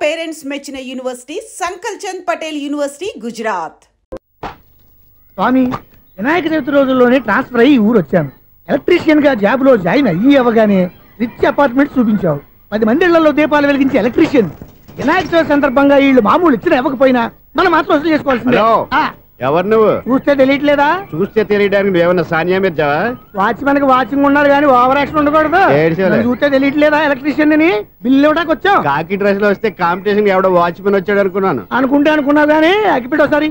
Parents మెచ్చిన university సంకల్ Chand Patel university Gujarat. స్వామి, వినాయక చవితి రోజుల్లోనే transfer అయ్యి ఊరు వచ్చాను. ఎలక్ట్రీషియన్ గా జాబ్ లో జాయిన్ అవ్వగానే రిచ్ అపార్ట్మెంట్ చూపించావు. 10 మంది ఇళ్లలో దీపాలు వెలిగించే ఎలక్ట్రీషియన్. వినాయక చవితి సందర్భంగా వీళ్ళు మామూలు ఇచ్చిన ఇవ్వకపోయినా మనం మాత్రం వసూలు చేసుకోవాల్సిందే. ఎవరు నువ్వు? చూస్తే తెలియట్లేదా? చూస్తే తెలియడానికి నువ్వేమన్నా సానియా మీర్జావా? వాచ్మెన్ కి వాచింగ్ ఉన్నారు కానీ ఓవర్ యాక్షన్ ఉండకూడదు. చూస్తే తెలియట్లేదా ఎలక్ట్రీషియన్ అని? బిల్లు ఇవ్వడానికి వచ్చావు. కాకి డ్రెస్ లో వస్తే కాంపిటీషన్ ఎవడో వాచ్మెన్ వచ్చాడు అనుకున్నాను. అనుకున్నావు కానీ అగ్గిపెట్టి ఒకసారి.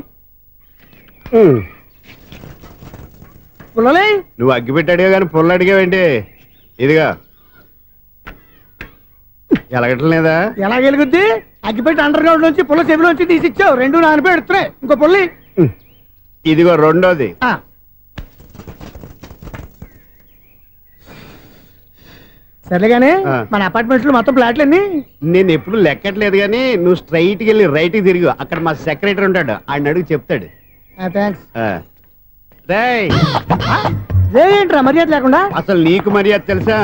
నువ్వు అగ్గిపెట్టి అడిగా కానీ పుల్ల అడిగావేంటి? ఇదిగా ఎలగటం లేదా? ఎలా వెలుగుద్ది? అగ్గిపెట్టి అండర్ గ్రౌండ్ నుంచి పుల్ల చెవిలోంచి తీసిచ్చావు. 2 నానపై ఎడుతున్నాయి. ఇంకో పుల్లి ఇదిగో రెండోది. సరేగానే మన అపార్ట్మెంట్స్ లో మొత్తం ఫ్లాట్లు అన్ని నేను ఎప్పుడు లెక్కట్లేదు కానీ నువ్వు స్ట్రైట్ కి వెళ్ళి రైట్ కి తిరిగి అక్కడ మా సెక్రటరీ ఉంటాడు, ఆయన అడుగు చెప్తాడు. ఏంట్రా మర్యాద లేకుండా? అసలు నీకు మర్యాద తెలుసా?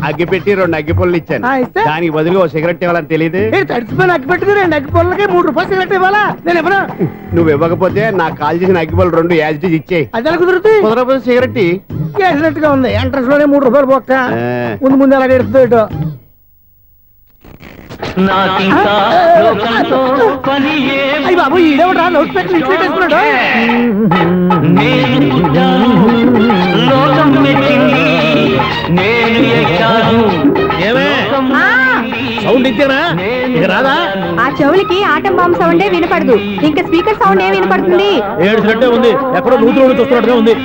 అగ్గి పెట్టి 2 అగ్గి పుల్లలు ఇచ్చాను, దానికి బదులు ఓ సిగరెట్ ఇవ్వాలని తెలియదు. తడిచిపోయిన అగ్గి పెట్టి 2 అగ్గి పుల్లలకి 3 రూపాయలు సిగరెట్ ఇవ్వాలా? నేను ఇవ్వను. నువ్వు ఇవ్వకపోతే నాకు కాల్ చేసిన అగ్గి పుల్లలు 2 యాజిటీస్ ఇచ్చేయి. అది ఎలా కుదురుతుంది? కుదరకపోతే సిగరెట్ వేసినట్టుగా ఉంది. ఎంట్రన్స్ లోనే 3 రూపాయలు పోక్క. ముందు ఎలా ఎడుతుంది? అయ్యి బాబు, ఈడేవడా లౌడ్ స్పీకర్ ఇన్స్టేట్ చేసుకున్నాడు? సౌండ్ ఇచ్చానా? ఇక రాదా? ఆ చెవులకి ఆటం బాంబు సౌండే వినపడదు, ఇంకా స్పీకర్ సౌండ్ ఏ వినపడుతుంది? ఏడ్చినట్టే ఉంది. ఎక్కడో నూతులు చూస్తున్నట్టుగా ఉంది.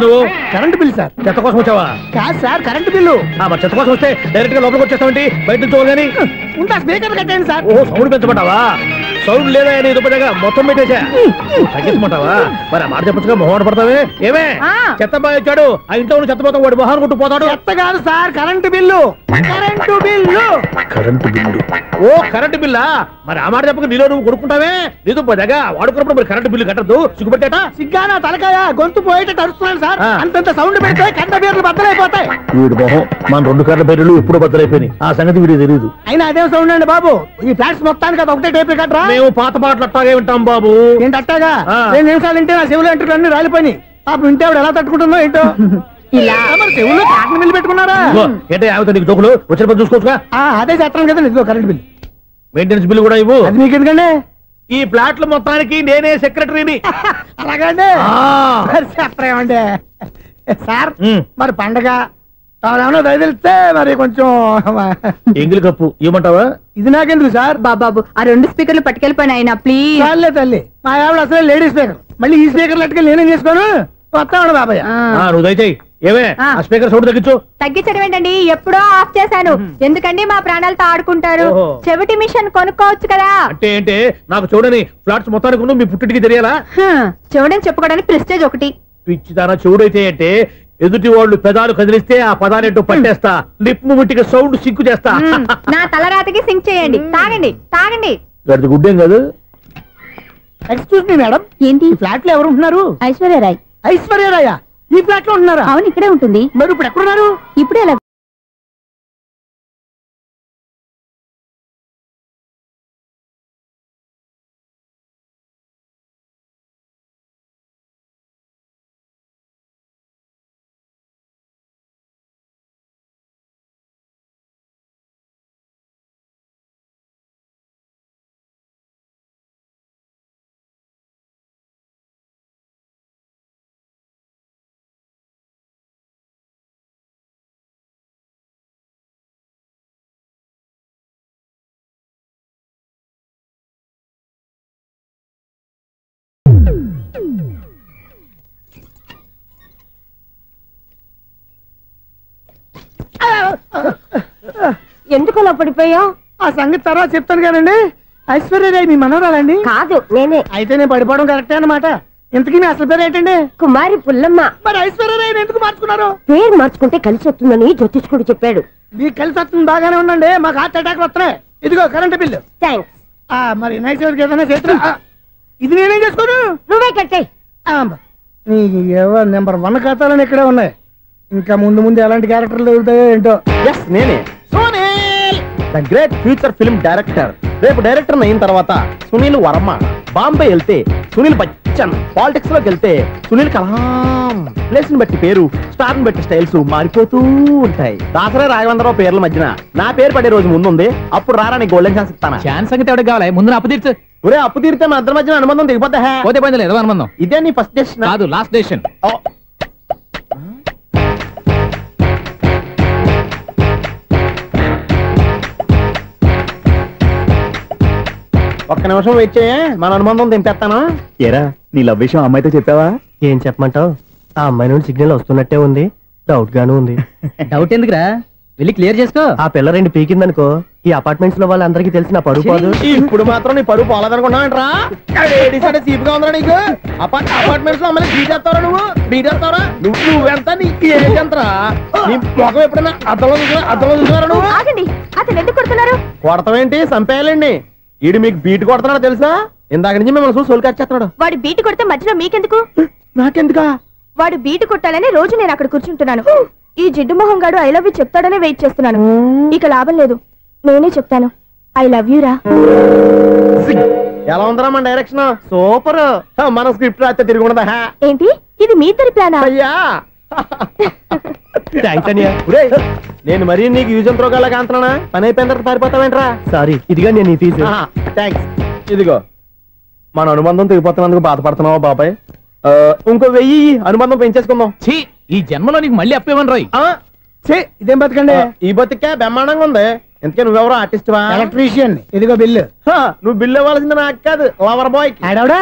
నువ్వు కరెంట్ బిల్ సార్? చెత్త కోసం వచ్చావా? కాదు సార్, కరెంట్ బిల్లు. మరి చెత్త కోసం వస్తే డైరెక్ట్ గా లోపలికి వచ్చేస్తామండి, బయట నుంచి కానీ ఉంటా. స్పీకర్ కట్టండి సార్. ఓ సౌండ్ పెంచమంటావా? సౌండ్ లేదా అని దుప్పగా మొత్తం పెట్టేసా. తగ్గించమంటావా? మరి ఆ మాట చెప్పచ్చుగా, మొహమాట పడతావే. ఏమే చెత్త బాగా వచ్చాడు, ఆ ఇంట్లో చెత్త పోతాం, వాడు మొహాన్ని కొట్టు పోతాడు. చెత్త కాదు sir, current bill. Current bill. Current bill. ఓ కరెంటు బిల్లా? మరి ఆ మాట చెప్పక నీలో నువ్వు కొడుకుంటావే. నీతో పోదాగా వాడుకున్నప్పుడు మరి కరెంటు బిల్లు కట్టద్దు. సిగ్గుపెట్టేట? సిగ్గానా తలకాయ? గొంతు పోయేటట్టు అరుస్తున్నాను సార్. అంతంత సౌండ్ పెడితే కంట బీర్లు బద్దలైపోతాయి. వీడు మొహం మన 2 కర్ర బీర్లు ఎప్పుడు బద్దలైపోయినాయి. ఆ సంగతి వీడికి తెలియదు. అయినా అదే సౌండ్ అండి బాబు. ఈ ఫ్లాట్స్ మొత్తానికి అది ఒకటే టేప్ కట్టరా? మేము పాత పాటలు అట్టాగే వింటాం బాబు. ఏంటి అట్టాగా? 2 నిమిషాలు వింటే నా చెవులు ఎంట్రులు అన్ని రాలిపోయినాయి. పాపం వింటే ఆవిడ ఎలా తట్టుకుంటుందో ఏంటో. ఇలా మరి చెవుల్లో కాటన్ బిల్లు పెట్టుకున్నారా? ఏంటో యావత నీకు దోకులు వచ్చిన పని చూసుకోవచ్చుగా. అదే చేస్తాను కదా. ఇదిగో కరెంట్ బిల్, మెయింటెనెన్స్ బిల్లు కూడా ఇవ్వు. అది మీకు ఎందుకండి? ఈ ఫ్లాట్ల మొత్తానికి నేనే సెక్రటరీని. అలాగండి. చెప్పరేమండి సార్? మరి పండగ ఏమన్నా దయదలిస్తే మరి కొంచెం ఎంగిలి కప్పు ఇవ్వమంటావా? ఇది నాకెందుకు సార్? బాబాబు, ఆ 2 స్పీకర్లు పట్టుకెళ్ళిపోయిన ఆయన ప్లీజ్. చాలే తల్లి, మా ఆవిడ అసలే లేడీ స్పీకర్. మళ్ళీ ఈ స్పీకర్లు అట్టుకెళ్ళి నేనేం చేసుకోను? వస్తాడు బాబాయ్. నువ్వు దయచేయి. ఏమే ఆ స్పీకర్ సౌండ్ తగ్గించు. తగ్గించడం ఏంటండి? ఎప్పుడో ఆఫ్ చేశాను. ఎందుకండి మా ప్రాణాలతో ఆడుకుంటారు? చెవిటి మిషన్ కొనుక్కోవచ్చు కదా. అంటే ఏంటే? నాకు చూడని ఫ్లాట్స్ మొత్తానికి మీ పుట్టింటికి తెలియాలా? చెవుడని చెప్పుకోవడానికి ప్రెస్టేజ్ ఒకటి. పిచ్చిదానా చెవుడైతే అంటే ఎదుటి వాళ్ళు పెదాలు కదిలిస్తే ఆ పదాలేంటో పట్టేస్తా. లిప్ ముట్టికి సౌండ్ సింకు చేస్తా. నా తలరాతకి సింక్ చేయండి. తాగండి తాగండి. గడిది గుడ్డేం కాదు. ఎక్స్క్యూజ్ మీ మేడం, ఏంటి ఫ్లాట్ లో ఎవరు ఉంటున్నారు? ఐశ్వర్యరాయ్. ఐశ్వర్యరాయ ఈ ఫ్లాట్ లో ఉంటున్నారా? అవును, ఇక్కడే ఉంటుంది. మరి ఇప్పుడు ఎక్కడున్నారు? ఇప్పుడే ఎలా ఎందుకు అలా పడిపోయావు? ఆ సంగతి తర్వాత చెప్తాను కానండి. ఐశ్వర్యరాయ్ మీ మనవరాలండి? కాదు, నేనే. అయితే నేను పడిపోవడం కరెక్టే అన్నమాట. ఇంతకీ మీ అసలు పేరు ఏంటండి? కుమారి పుల్లమ్మ. మరి ఐశ్వర్యరాయ్ ఎందుకు మార్చుకున్నారు? పేరు మార్చుకుంటే కలిసి వస్తుందని జ్యోతిష్కుడు చెప్పాడు. మీకు కలిసి వస్తుంది, బాగానే ఉండండి. మాకు హార్ట్ అటాక్ వస్తున్నాయి. ఇదిగో కరెంట్ బిల్లు. థ్యాంక్స్. మరి నైట్ ఏదైనా చేస్తున్నా? ఇది నేనేం చేసుకోను, నువ్వే కట్టాయి. నెంబర్ 1 ఖాతాలని ఇక్కడే ఉన్నాయి. ఇంకా ముందు ముందు ఎలాంటి క్యారెక్టర్లు దొరుకుతాయో ఏంటో. నేనే the great future film director. రేపు డైరెక్టర్ అయిన తర్వాత సునీల్ వర్మ. బాంబే వెళ్తే సునీల్ బచ్చన్. పాలిటిక్స్ లోకి వెళ్తే సునీల్ కలాం. ప్లేస్ ని బట్టి పేరు, స్టార్ ని బట్టి స్టైల్స్ మారిపోతూ ఉంటాయి. దాసరా రాఘవేంద్రరావు పేర్ల మధ్యన నా పేరు పడే రోజు ముందుంది. అప్పుడు రారా నీకు గోల్డెన్ ఛాన్స్ ఇస్తాను. ఛాన్స్ సంగతి ఎవరికి కావాలి? ముందు అప్పు తీర్చు. ఒరే అప్పు తీరితే మన ఇద్దరి మధ్యన అనుబంధం దిగిపోతా. పోతే పని లేదు అనుబంధం. ఇదే నీ ఫస్ట్ డెసిషన్ కాదు, లాస్ట్ డెసిషన్. ఒక్క నిమిషం వెయిట్ చేయ, మన అనుబంధం దింపేస్తాను. ఏరా నీ లవ్ విషయం అమ్మాయితో చెప్పావా? ఏం చెప్పమంటావు? ఆ అమ్మాయి నుండి సిగ్నల్ వస్తున్నట్టే ఉంది, డౌట్ గాను ఉంది. డౌట్ ఎందుకురా, వెళ్ళి క్లియర్ చేసుకో. ఆ పిల్ల 2 పీకిందనుకో, ఈ అపార్ట్మెంట్స్ లో వాళ్ళందరికీ తెలిసిన పరుగు పోదు. ఇప్పుడు మాత్రం నీ పరుగు పోలేదనుకున్నావంటరా? చీప్ గా ఉందా నీకు? అపార్ట్మెంట్స్ లో అమ్మాయి బీటేస్తావరా? బీటేస్తావరా? నువ్వెంత, నీకు ఏజ్ ఎంతరా? నీ మొఖం ఎప్పుడైనా అద్దంలో చూసారా నువ్వు? అతను ఎందుకు కొడుతున్నారు? కొడతావేంటి, చంపేయాలండి. ఈడు మీకు బీట్ కొడుతున్నాడు తెలుసా? ఇందాక నుంచి మిమ్మల్ని చూసి సోల్కి వచ్చేస్తున్నాడు. వాడు బీటు కొడితే మధ్యలో మీకెందుకు? నాకెందుకా? వాడు బీటు కొట్టాలని రోజు నేను అక్కడ కూర్చుంటున్నాను. ఈ జిడ్డు మొహం గాడు ఐ లవ్ యూ చెప్తాడనే వెయిట్ చేస్తున్నాను. ఇక లాభం లేదు, నేనే చెప్తాను ఐ లవ్ యూ రా. ఎలా ఉందరా మన డైరెక్షన్? సూపర్. మన స్క్రిప్ట్ రాస్తే తిరిగి ఉండదా? ఏంటి ఇది మీ ఇద్దరి ప్లానా? అయ్యా థ్యాంక్స్ అనియా. నేను మరీ నీకు యూజ్ ఎంతో గలగా అంటున్నా. పని అయిపోయిన తర్వాత పారిపోతావేంట్రా? సారీ, ఇదిగా నేను ఈ ఫీజు. థ్యాంక్స్. ఇదిగో మన అనుబంధం తెగిపోతున్నందుకు బాధపడుతున్నావా బాబాయ్? ఇంకో 1000 అనుబంధం పెంచేసుకుందాం. ఛీ, ఈ జన్మలో నీకు మళ్ళీ అప్పేమని రాయి. ఇదేం బతకండి? ఈ బతికే బ్రహ్మాండంగా ఉంది. ఎందుకే నువ్వెవరో ఆర్టిస్ట్ వా? ఎలక్ట్రీషియన్. ఇదిగో బిల్లు. నువ్వు బిల్లు ఇవ్వాల్సింది నాకు కాదు, లవర్ బాయ్. ఆడవడా?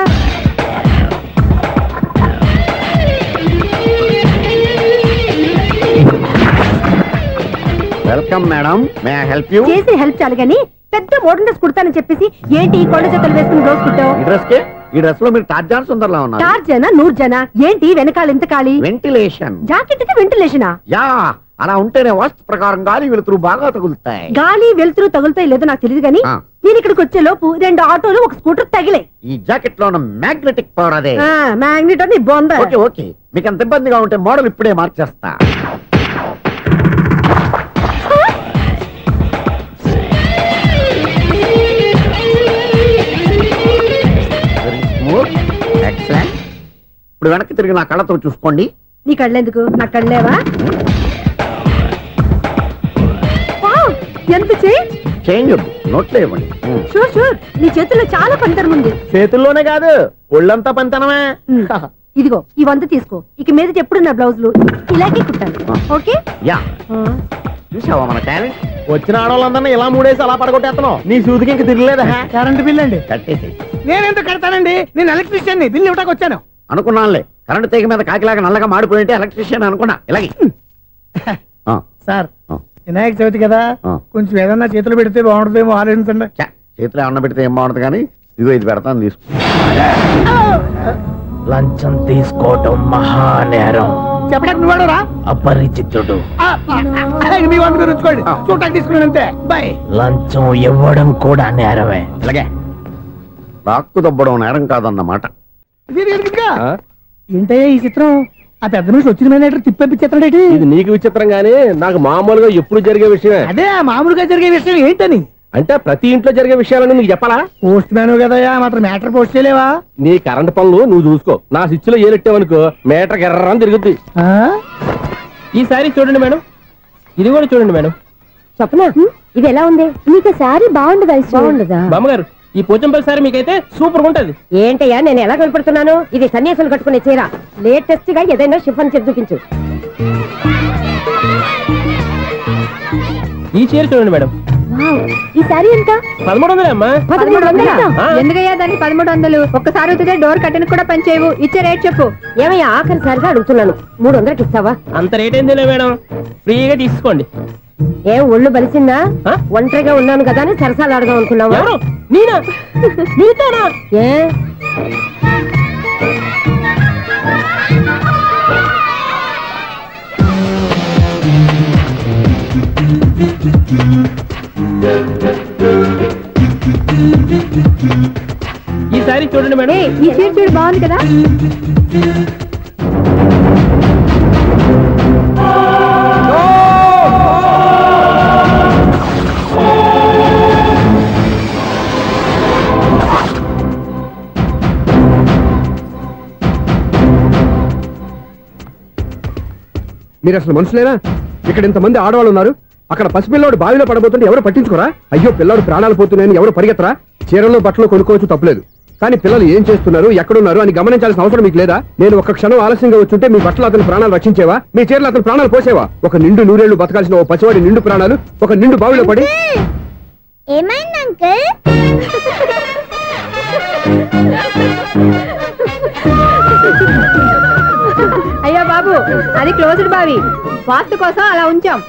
Welcome madam, may I help you? చేసి హెల్ప్ చాలు గానీ పెద్ద మోడల్ డ్రెస్ కుడతానని చెప్పేసి ఏంటి ఈ కొండ జతలు వేసుకుని రోజు కుట్టావు? ఈ డ్రెస్ కే, ఈ డ్రెస్ లో మీరు టార్జాన్ సుందర్లా ఉన్నారు. 4 జన 100 జన ఏంటి వెనకాల ఇంత ఖాళీ? వెంటిలేషన్. జాకెట్ కి వెంటిలేషనా? యా, అలా ఉంటేనే వాస్తు ప్రకారం గాలి వెలుతురు బాగా తగులుతాయి. గాలి వెలుతురు తగులుతాయి లేదో నాకు తెలియదు గానీ నేను ఇక్కడికి వచ్చే లోపు 2 ఆటోలు 1 స్కూటర్ తగిలే. ఈ జాకెట్ లో ఉన్న మ్యాగ్నెటిక్ పవర్ అదే. మ్యాగ్నెట్ అని బొంద. ఓకే ఓకే, మీకు అంత ఇబ్బందిగా ఉంటే మోడల్ ఇప్పుడే మార్చేస్తా. ఎక్సలెంట్. ఇప్పుడు వెనక్కి తిరిగి నా కళ్ళతో చూసుకోండి. నీ కళ్ళెందుకు, నా కళ్ళేవా? ఎంత చేంజ్. చేంజ్ నోట్లో ఇవ్వండి. షూర్ షూర్, నీ చేతుల్లో చాలా పనితనం ఉంది. చేతుల్లోనే కాదు, ఒళ్ళంతా పనితనమే. ఇదిగో ఈ 100 తీసుకో. ఇక మీద ఎప్పుడు నా బ్లౌజులు ఇలాగే కుట్టాలి. ఓకే? యా. చూసావా మన టాలెంట్? వచ్చిన ఆడవాళ్ళందరినీ ఇలా మూడేసి అలా పడగొట్టేస్తున్నావు. నీ సూదికి ఇంక తిరగలేదా? కరెంట్ బిల్ అండి. కట్టేసి. నేనెందుకు కడతానండి? నేను ఎలక్ట్రీషియన్, బిల్ ఇవ్వడానికి వచ్చాను. అనుకున్నానులే, కరెంట్ తీగ మీద కాకిలాగా నల్లగా మాడిపోయింటే ఎలక్ట్రీషియన్ అనుకున్నా. ఇలాగే సార్, వినాయక చవితి కదా, కొంచెం ఏదన్నా చేతులు పెడితే బాగుంటుందేమో ఆలోచించండి. చేతిలో అన్న పెడితే ఏం బాగుంటుంది కానీ ఇదిగో ఇది పెడతాను, తీసుకో. లంచం తీసుకోవటం మహానేరం. చెప్పడానికి నువ్వాడరా? అపరిచితుడు. మీ వంద మీరు ఉంచుకోండి, చూడటానికి తీసుకున్నాను అంతే. బై. లంచం ఇవ్వడం కూడా నేరమే. ఇలాగే రాక్కు దబ్బడం నేరం కాదన్నమాట. ఏంటయ్యా ఈ చిత్రం? ఆ పెద్ద నుంచి వచ్చిన మేనేటర్ తిప్పించేస్తాడు. ఇది నీకు విచిత్రం గానీ నాకు మామూలుగా ఎప్పుడు జరిగే విషయమే. అదే మామూలుగా జరిగే విషయం ఏంటని అంటే ప్రతి ఇంట్లో జరిగే విషయాలని నీకు చెప్పాలా? పోస్ట్ మ్యాన్ కదయ్యా, మాత్రం మేటర్ పోస్ట్ చేయలేవా? నీ కరెంట్ పనులు నువ్వు చూసుకో. నా స్విచ్ లో ఏలెట్టావనుకో మేటర్ ఎర్రని తిరుగుద్ది. ఈ సారీ చూడండి మేడం, ఇది కూడా చూడండి మేడం. చెప్పనా ఇది ఎలా ఉంది? నీకు సారీ బాగుండదా? బాగుండదా బామ్మగారు? ఈ పోచంపల్లి సారీ మీకైతే సూపర్ ఉంటది. ఏంటయ్యా నేను ఎలా కనపడుతున్నాను? ఇది సన్యాసులు కట్టుకునే చీర. లేటెస్ట్ గా ఏదైనా షిఫాన్ చీర చూపించు. ఈ చీర చూడండి మేడం. ఈ సారీ ఎంత? 1300 అమ్మా. 1300? ఎందుకయ్యా దాన్ని 1300? ఒక్కసారి అవుతుందే డోర్ కట్టెన్ కూడా పనిచేయవు. ఇచ్చే రేట్ చెప్పు. ఏమయ్యా ఆఖరిసారిగా అడుగుతున్నాను, 300కి ఇస్తావా? అంత రేట్ ఏంది మేడం, ఫ్రీగా తీసుకోండి. ఏం ఒళ్ళు బలిసిందా? ఒంటరిగా ఉన్నాను కదా అని సరసాలు అడదాం అనుకున్నావా? నేనా? నీతోనా? ఏ ఈ సారీ చూడండి మేడం. ఈ చీర చూడు, బాగుంది కదా? మీరు అసలు మనుషులేనా? ఇక్కడ ఇంతమంది ఆడవాళ్ళు ఉన్నారు, అక్కడ పసిపిల్లాడు బావిలో పడబోతుంటే ఎవరు పట్టించుకోరా? అయ్యో పిల్లాడు ప్రాణాలు పోతున్నాయని ఎవరు పరిగెత్తరా? చీరలో బట్టలు కొనుక్కోవచ్చు, తప్పులేదు. కానీ పిల్లలు ఏం చేస్తున్నారు, ఎక్కడున్నారు అని గమనించాల్సిన అవసరం మీకు లేదా? నేను ఒక్క క్షణం ఆలస్యంగా వచ్చుంటే మీ బట్టలు అతని ప్రాణాలు రక్షించేవా? మీ చీరలు అతని ప్రాణాలు పోసేవా? ఒక నిండు నూరేళ్లు బతకాల్సిన ఓ పసివాడి నిండు ప్రాణాలు ఒక నిండు బావిలో పడి. ఏమైంది అంకుల్? అయ్యో బాబు, అది క్లోజ్డ్ బావి, వాస్తు కోసం అలా ఉంచాం.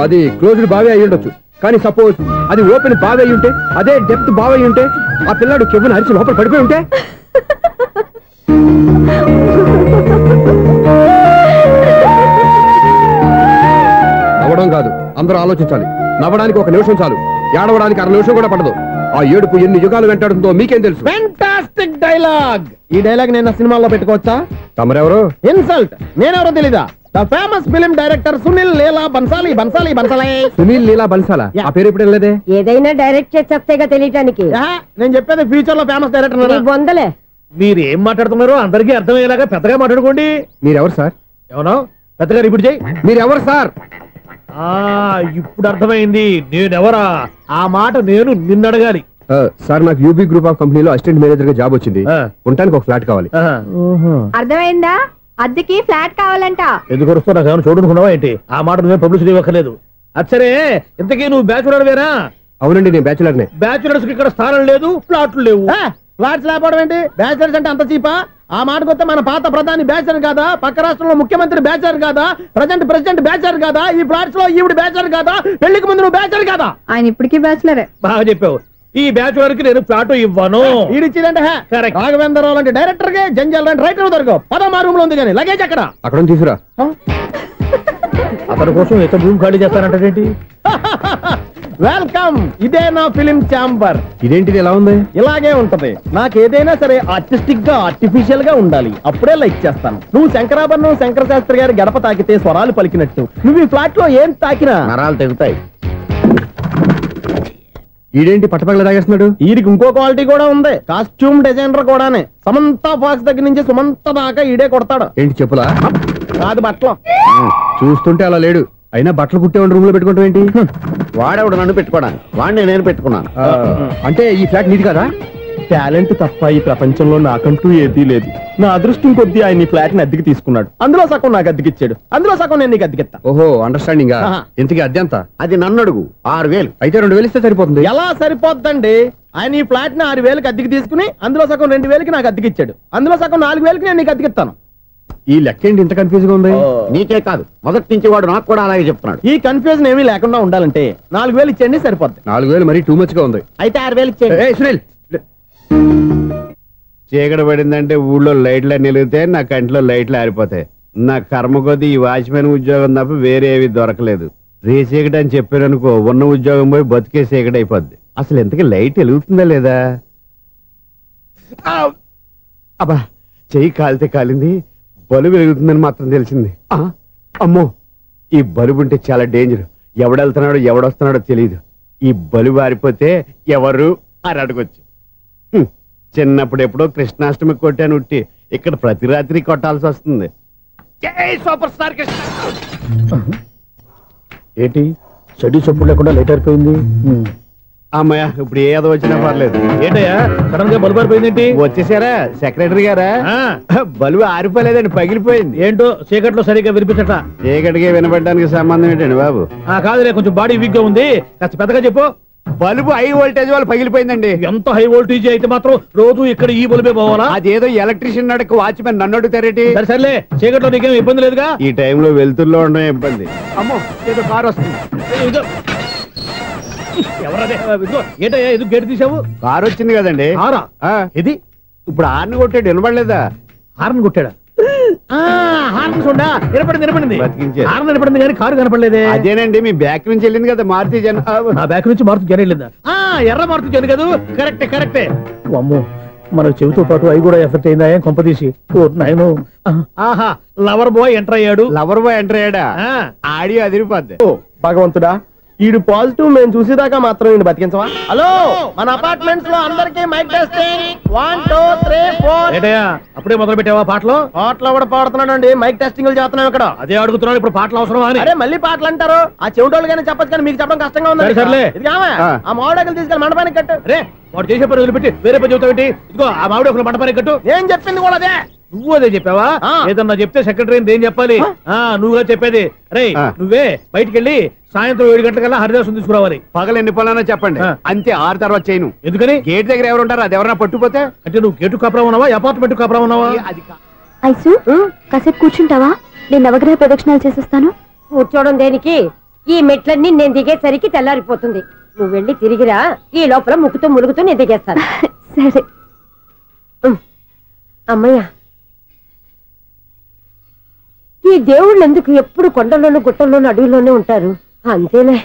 అది క్లోజ్డ్ బావి అయి ఉండొచ్చు, కానీ సపోజ్ అది ఓపెన్ బావి అయి ఉంటే, అదే డెప్త్ బావి అయి ఉంటే, ఆ పిల్లాడు కెవ్వున అరిచి లోపల పడిపోయి ఉంటే? నవ్వడం కాదు, అందరూ ఆలోచించాలి. నవ్వడానికి ఒక నిమిషం చాలు, ఏడవడానికి అర నిమిషం కూడా పడదు. ఆ ఏడుపు ఎన్ని యుగాలు వెంటాడుతుందో మీకేం తెలుసు? Fantastic dialogue. ఈ డైలాగ్ నేను సినిమాలో పెట్టుకోవచ్చా? తమరెవరు? ఇన్సల్ట్. నేనెవరో తెలీదా? The famous film director Sunil Leela Bansali. Sunil Leela బన్సాలా? ఆ పేరు ఇప్పుడు లేదే. ఏదైనా డైరెక్ట్ చేసేస్తేగా తెలియటానికి. నేను చెప్పేది ఫ్యూచర్ లో ఫేమస్ డైరెక్టర్. బొందలే. మీరు ఏం మాట్లాడుతున్నారో అందరికీ అర్థమయ్యేలాగా పెద్దగా మాట్లాడుకోండి. మీరెవరు సార్? ఎవరో పెద్దగా రిపీట్ చేయి. మీరెవరు సార్? ఇప్పుడు అర్థమైంది నేనెవరా. ఆ మాట నేను నిన్ను అడగాలి. సార్, నాకు యూబీ గ్రూప్ ఆఫ్ కంపెనీలో అసిస్టెంట్ మేనేజర్ గా జాబ్ వచ్చింది. ఉండడానికి ఒక ఫ్లాట్ కావాలి. అర్థమైందా? అద్దెకి ఫ్లాట్ కావాలంట. ఎందుకు వస్తున్నా నాకు ఏమైనా చూడనుకున్నావా ఏంటి? ఆ మాట నువ్వే పబ్లిసిటీ ఇవ్వక్కర్లేదు. అచ్చరే, ఇంతకీ నువ్వు బ్యాచులర్ వేనా? అవునండి, నేను బ్యాచులర్ నే. బ్యాచులర్స్ కి ఇక్కడ స్థానం లేదు, ఫ్లాట్లు లేవు. ఫ్లాట్స్ లేకపోవడం ఏంటి? బ్యాచులర్స్ అంటే అంత చీపా? ఆ మాటకొస్తే మన పాత ప్రధాని బ్యాచర్ కాదా? పక్క రాష్ట్రంలో ముఖ్యమంత్రి బ్యాచర్ కాదా? ప్రెసిడెంట్ బ్యాచర్ కాదా? ఈ ఫ్లాట్స్ లో ఈవిడ బ్యాచర్ కాదా? పెళ్లికి ముందు నువ్వు బ్యాచర్ కాదా? ఆయన ఇప్పటికీ బ్యాచులరే. బాగా చెప్పావు. ఈ బ్యాచులర్ కి నేను ఫ్లాట్ ఇవ్వను. ఈడిచ్చిందంటే రాఘవేంద్రరావు లాంటి డైరెక్టర్ కి జంజల్ లాంటి రైటర్ దొరకవు. పదమా రూమ్ లో ఉంది కానీ లగేజ్ అక్కడ తీసుకురా. అతని కోసం ఎంత రూమ్ ఖాళీ చేస్తానంటే వెల్కమ్. ఇదే నా ఫిలిం ఛాంబర్. ఇదేంటిది ఎలా ఉంది? ఇలాగే ఉంటది. నాకు ఏదైనా సరే ఆర్టిస్టిక్ గా ఆర్టిఫిషియల్ గా ఉండాలి, అప్పుడే లైక్ చేస్తాను. నువ్వు శంకరాభరణం శంకర శాస్త్రి గారి గడప తాకితే స్వరాలు పలికినట్టు నువ్వు ఈ ఫ్లాట్ లో ఏం తాకినా నరాలు తెగుతాయి. ఈడేంటి పట్టపగల తాగేస్తున్నాడు? వీడికి ఇంకో క్వాలిటీ కూడా ఉంది. కాస్ట్యూమ్ డిజైనర్ కూడానే. సమంత ఫాక్స్ దగ్గర నుంచి సుమంత దాకా ఈడే కొడతాడు. ఏంటి చెప్పులా? కాదు, బట్టలు. చూస్తుంటే అలా లేడు. అయినా బట్టలు కుట్టేవాడి రూమ్ లో పెట్టుకుంటాం ఏంటి? వాడేవాడు నన్ను పెట్టుకోవడానికి, వాడిని నేను పెట్టుకున్నాను. అంటే ఈ ఫ్లాట్ నీది కదా? టాలెంట్ తప్ప ఈ ప్రపంచంలో నాకంటూ ఏదీ లేదు. నా అదృష్టం కొద్దీ ఆయన ఈ ఫ్లాట్ ని అద్దెకి తీసుకున్నాడు. అందులో సగం నాకు అద్దెకిచ్చాడు, అందులో సగం నేను నీకు అద్దెకిస్తా. ఓహో, అండర్స్టాండింగ్. ఇంతకీ అద్దె ఎంత? అది నన్ను అడుగు. 6,000. అయితే 2,000 ఇస్తే సరిపోతుంది. ఎలా సరిపోద్దండి? ఆయన ఈ ఫ్లాట్ ని 6,000కి అద్దెకి తీసుకుని అందులో సగం 2,000కి నాకు అద్దెకిచ్చాడు, అందులో సగం 4,000కి నేను నీకు అద్దెకిస్తాను. ఈ లెక్క ఏంటి ఇంత కన్ఫ్యూజ్ గా ఉంది? నీకే కాదు, మొదటి నుంచి వాడు నాకు కూడా అలాగే చెప్తున్నాడు. ఈ కన్ఫ్యూజన్ ఏమీ లేకుండా ఉండాలంటే 4,000 ఇచ్చేయండి, సరిపోద్ది. 4,000 మరీ టూ మచ్ గా ఉంది. అయితే 6,000 ఇచ్చేయండి. సునీల్, చీకటి పడిందంటే ఊళ్ళో లైట్లు నిలిగితే నా కంటిలో లైట్లు ఆరిపోతాయి. నా కర్మ కొద్దీ ఈ వాచ్మెన్ ఉద్యోగం తప్ప వేరే ఏవి దొరకలేదు. రేసీకటి అని చెప్పారనుకో, ఉన్న ఉద్యోగం పోయి బతికే చీకటి అయిపోద్ది. అసలు ఎంతకీ లైట్ వెలుగుతుందా లేదా? అబ్బా, చెయ్యి కాలితే కాలింది, బలుబు వెలుగుతుందని మాత్రం తెలిసింది. అమ్మో, ఈ బలుబు ఉంటే చాలా డేంజర్. ఎవడెళ్తున్నాడో ఎవడొస్తున్నాడో తెలియదు. ఈ బలుబు ఆరిపోతే ఎవరు అని అడగొచ్చు. చిన్నప్పుడు ఎప్పుడో కృష్ణాష్టమి కొట్టాను ఉట్టి, ఇక్కడ ప్రతి రాత్రి కొట్టాల్సి వస్తుంది. జై సూపర్ స్టార్ కృష్ణ. ఏంటి చెడు చెప్పుడు లేకుండా లేట్ అయిపోయింది? అమ్మయ్య, ఇప్పుడు ఏదో వచ్చినా పర్లేదు. ఏంటయ్యా సడన్ గా బల్బు ఆరిపోయింది ఏంటి? వచ్చేసారా సెక్రటరీ గారా? బల్బు ఆరిపోలేదండి, పగిలిపోయింది. ఏంటో చీకట్లో సరిగ్గా వినిపించట. చీకటికి వినపడడానికి సంబంధం ఏంటండి బాబు? కాదులే, కొంచెం బాడీ వీక్ గా ఉంది, కాస్త పెద్దగా చెప్పు. బల్బు హై వోల్టేజ్ వాళ్ళు పగిలిపోయిందండి. ఎంత హై వోల్టేజ్ అయితే మాత్రం రోజు ఇక్కడ ఈ బల్బే పోవాలా? అదేదో ఎలక్ట్రీషియన్ నడక వాచ్మెన్ నన్ను అడుగుతారేటి? సర్లే, చీకట్లో నీకేం ఇబ్బంది లేదుగా? ఈ టైంలో వెళ్తుల్లో ఉండడం ఇబ్బంది. అమ్మో, ఏదో కారు వస్తుంది. ఎవరదే? ఏంటయ్యా ఎందుకు గేటు తీసావు? కారు వచ్చింది కదండి. ఇది ఇప్పుడు హార్న్ కొట్టాడు, వినపడలేదా? హార్న్ కొట్టాడా? హార్న్ చూడా వినపడింది. హార్న్ వినపడింది కానీ కారు కనపడలేదే. అదేనండి, మీ బ్యాక్ నుంచి వెళ్ళింది కదా మారుతి జన. నా బ్యాక్ నుంచి మారుతి జన వెళ్ళిందా? ఎర్ర మారుతి జన కదా? కరెక్టే. అమ్మో, మన చెవితో పాటు అవి కూడా ఎఫెక్ట్ అయిందా కొంపదీసి? ఆహా, లవర్ బాయ్ ఎంటర్ అయ్యాడు. లవర్ బాయ్ ఎంటర్ అయ్యాడా? ఆడియో అదిరిపోద్ది. భగవంతుడా, ఈడు పాజిటివ్ మేము చూసేదాకా మాత్రం ఈయన బతికించవా? హలో, మన అపార్ట్మెంట్స్ లో అందరికి మైక్ టెస్టింగ్ 1 2 3 4. అప్పుడే మొదలు పెట్టావా పాటలు? పాటలు కూడా పాడుతున్నాడు అండి, మైక్ టెస్టింగ్ చేస్తున్నాం ఇక్కడ. అదే అడుగుతున్నాడు, ఇప్పుడు పాటలు అవసరమా అని. అరే మళ్ళీ పాటలు అంటారు, ఆ చెవిటోళ్ళు కానీ చెప్పచ్చు కానీ మీకు చెప్పడం కష్టంగా ఉంది. సర్లే. ఆ మామిడాకులు తీసుకెళ్ళి మండపానికి కట్టు. రే వాడు చేసే పని వదిలిపెట్టి వేరే పని చెబుతావేంటి? ఇదిగో ఆ మామిడి ఒక మంటపానికి కట్టు. ఏం చెప్పింది కూడా అదే. నువ్వు అదే చెప్పావా? ఏదన్నా చెప్తే సెక్రటరీ ఏం చెప్పాలి? నువ్వుగా చెప్పేది. రే నువ్వే బయటికి వెళ్ళి సాయంత్రం 7 గంటలకల్లా హరిదాసు తీసుకురావాలి. పగలు ఎన్ని పనులన్నా చెప్పండి, అంతే 6 తర్వాత చేయను. ఎందుకని? గేట్ దగ్గర ఎవరు ఉంటారు, అది ఎవరన్నా పట్టుపోతే. అంటే నువ్వు గేటు కాపురా ఉన్నావా, అపార్ట్మెంట్ కాపురా ఉన్నావా? ఐసు కాసేపు కూర్చుంటావా? నేను నవగ్రహ ప్రదక్షిణాలు చేసేస్తాను. కూర్చోవడం దేనికి? ఈ మెట్లన్నీ నేను దిగేసరికి తెల్లారిపోతుంది. నువ్వు వెళ్ళి తిరిగిరా, ఈ లోపల ముక్కుతూ ములుగుతూ నేను దిగేస్తాను. సరే అమ్మయ్య, ఈ దేవుళ్ళు ఎందుకు ఎప్పుడు కొండల్లోనూ గుట్టల్లోనూ అడవిలోనే ఉంటారు? అంతేలే,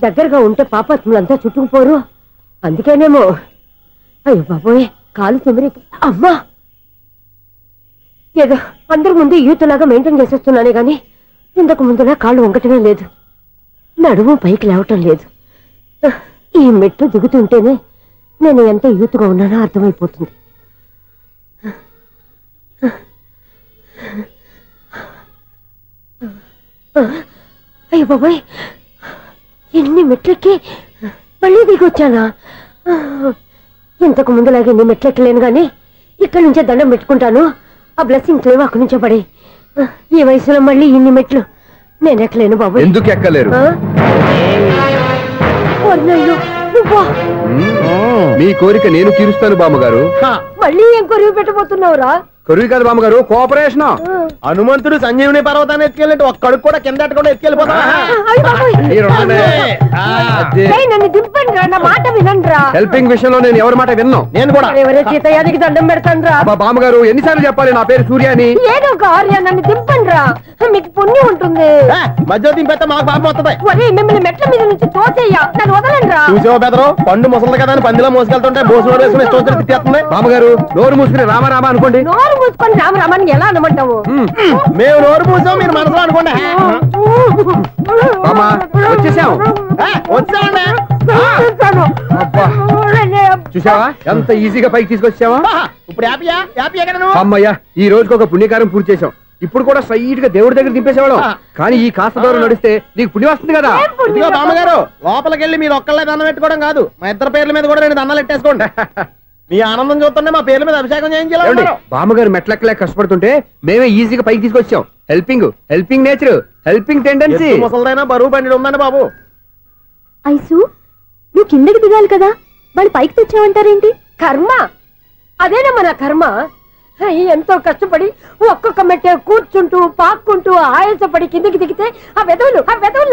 దగ్గరగా ఉంటే పాపాత్ములంతా చుట్టుకుపోరు. అందుకేనేమో. అయ్యో బాబోయ్, కాలు తిమిరి. అమ్మా, ఏదో అందరి ముందు యూత్లాగా మెయింటైన్ చేసేస్తున్నానే గాని ఇంతకు ముందులా కాళ్ళు వంకటమే లేదు, నడుము పైకి లేవటం లేదు. ఈ మెట్లు దిగుతుంటేనే నేను ఎంత యూత్గా ఉన్నానో అర్థమైపోతుంది. అయ్యో బాబాయ్, ఎన్ని మెట్లెక్కి మళ్ళీ దిగొచ్చానా? ఇంతకు ముందులాగే ఎన్ని మెట్లెక్కలేను గాని ఇక్కడి నుంచే దండం పెట్టుకుంటాను. ఆ బ్లెస్సింగ్స్ లేవు అక్కడి నుంచే పడే. ఈ వయసులో మళ్ళీ ఇన్ని మెట్లు నేను ఎక్కలేను బాబాయ్. ఎందుకు ఎక్కలేరు? మీ కోరిక నేను తీరుస్తాను బామ్మగారు. మళ్ళీ ఏం కొరివి పెట్టబోతున్నావురా? కొరివి కాదు బామ్మగారు, కోఆపరేషన్. హనుమంతుడు సంజీవుని పర్వతాన్ని ఎత్తుకెళ్ళి ఒక్కడికి కూడా కింద ఎట్టకుండా ఎత్తుకెళ్ళిపోతా. నన్ను దింపండి రా, నా మాట వినండి రా. హెల్పింగ్ విషయంలో నేను ఎవరి మాట విన్నాను. నేను కూడా ఎవరే సీతయ్యానికి దండం పెడతాను రా. బామ్మగారు ఎన్నిసార్లు చెప్పాలి నా పేరు సూర్యాని? ఏదో ఒక ఆర్య, నన్ను దింపండి రా, మీకు పుణ్యం ఉంటుంది. మధ్య దింపేస్తే మాకు పాపం వస్తుంది. ఒరే, మిమ్మల్ని మెట్ల మీద నుంచి తోసేయ్యా, నన్ను వదలండి రా. చూసావా బెదరు, పండు ముసలి కదా అని పందిలో మోసుకెళ్తుంటే బోసు వేసుకుని స్తోత్రం తిట్టేస్తుంది. బామ్మగారు నోరు మూసుకుని రామారామ అనుకోండి. నోరు మూసుకొని రామరామాన్ని ఎలా అనమంటావు? మేము నోరు మూసాం, మీరు మనసులో అనుకోండి. వచ్చేసాం. వచ్చామండి. అబ్బా, చూసావా ఎంత ఈజీగా పైకి తీసుకొచ్చావా? ఇప్పుడు హ్యాపీయా? హ్యాపీ ఎక్కడ నువ్వు? అమ్మయ్యా, ఈ రోజుకి ఒక పుణ్యకారం పూర్తి చేసాం. ఇప్పుడు కూడా స్ట్రైట్ గా దేవుడి దగ్గర దింపేసేవాళ్ళం. కానీ ఈ కాస్త దూరం నడిస్తే నీకు పుణ్యం వస్తుంది కదా. ఇదిగో బామ్మగారు, లోపలికి వెళ్ళి మీరు ఒక్కళ్ళే దండం పెట్టుకోవడం కాదు, మా ఇద్దరు పేర్ల మీద కూడా 2 దండాలు ఎట్టేసుకోండి. మీ ఆనందం చూస్తుంటే మా పేర్ల మీద అభిషేకం చేయించాలి. బామ్మగారు మెట్లెక్కలే కష్టపడుతుంటే మేమే ఈజీగా పైకి తీసుకొచ్చాం. Helping nature, helping tendency. ముసలిదైనా బరువు బండి ఉందండి బాబు. ఐసు, నువ్వు కిందకి దిగాలి కదా, వాళ్ళు పైకి తెచ్చావంటారేంటి? కర్మ, అదేనమ్మా నా కర్మ. ఎంతో కష్టపడి ఒక్కొక్క మెట్టే కూర్చుంటూ పాక్కుంటూ ఆయాసపడి కిందకి దిగితే ఆ వెధవులు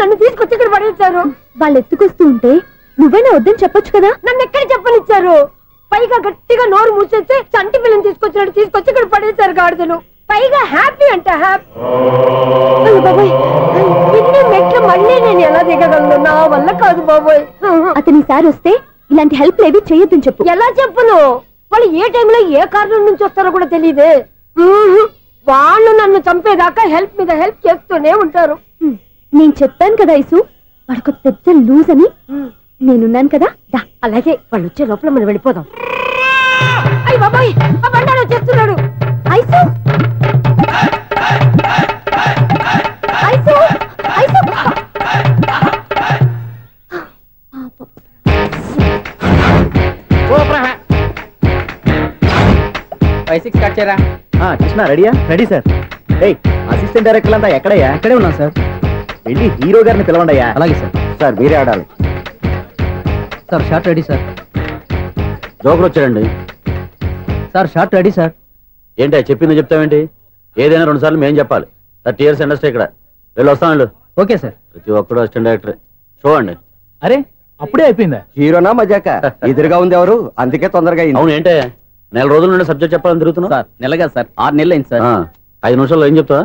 నన్ను తీసుకొచ్చి ఇక్కడ పడేశారు. వాళ్ళు ఎత్తుకొస్తూ ఉంటే నువ్వేనా వద్దని చెప్పొచ్చు కదా. నన్ను ఎక్కడ చెప్పనిచ్చారు? పైగా గట్టిగా నోరు మూసేస్తే చంటి పిల్లని తీసుకొచ్చినట్టు తీసుకొచ్చి ఇక్కడ పడేశారు గాడిదలు. పైగా హ్యాపీ అంటే హ్యాపీ. బాబోయ్, ఇన్ని మెట్లు మళ్ళీ నేను ఎలా దిగగలను? నా వల్ల కాదు బాబోయ్. అతని సారి వస్తే ఇలాంటి హెల్ప్ లేవి చేయొద్దని చెప్పు. ఎలా చెప్పును? వాళ్ళు ఏ టైంలో ఏ కారణం నుంచి వస్తారో కూడా తెలియదే. వాళ్ళు నన్ను చంపేదాకా హెల్ప్ మీద హెల్ప్ చేస్తూనే ఉంటారు. నేను చెప్పాను కదా ఐసు, వాడికి పెద్ద లూజ్ అని. నేనున్నాను కదా. అలాగే, వాళ్ళు వచ్చే లోపల మనం వెళ్ళిపోదాం. అయ్య బాబాయ్, ఆ బండారు వచ్చేస్తున్నాడు. Ice, ice, ice. 5-6 కట్ చేయరా. కృష్ణ రెడీయా? Ready sir. అసిస్టెంట్ డైరెక్టర్ అంతా ఎక్కడయ్యా? ఇక్కడే ఉన్నాం సార్. వెళ్ళి హీరో గారిని పిలవండియా. అలాగే సార్. సార్ మీరే ఆడాలి sir. Short ready sir. Joker వచ్చాడండి సార్. Short ready sir. ఏంటి చెప్పింది చెప్తావేంటి? ఏదైనా 2 సార్లు మేం చెప్పాలి. 30 years ఇండస్ట్రీ ఇక్కడ. వెళ్ళి వస్తాను. Okay sir. ప్రతి ఒక్కడు అసిస్టెంట్ డైరెక్టర్. చూడండి. అరే, అప్పుడే అయిపోయిందా? హీరోనా మజాక? ఎదురుగా ఉంది ఎవరు, అందుకే తొందరగా. అవును, ఏంటే 4 రోజుల నుండి సబ్జెక్ట్ చెప్పాలని తిరుగుతున్నా సార్. నెలగా సార్, 6 నెలలు అయింది సార్. 5 నిమిషాల్లో ఏం చెప్తా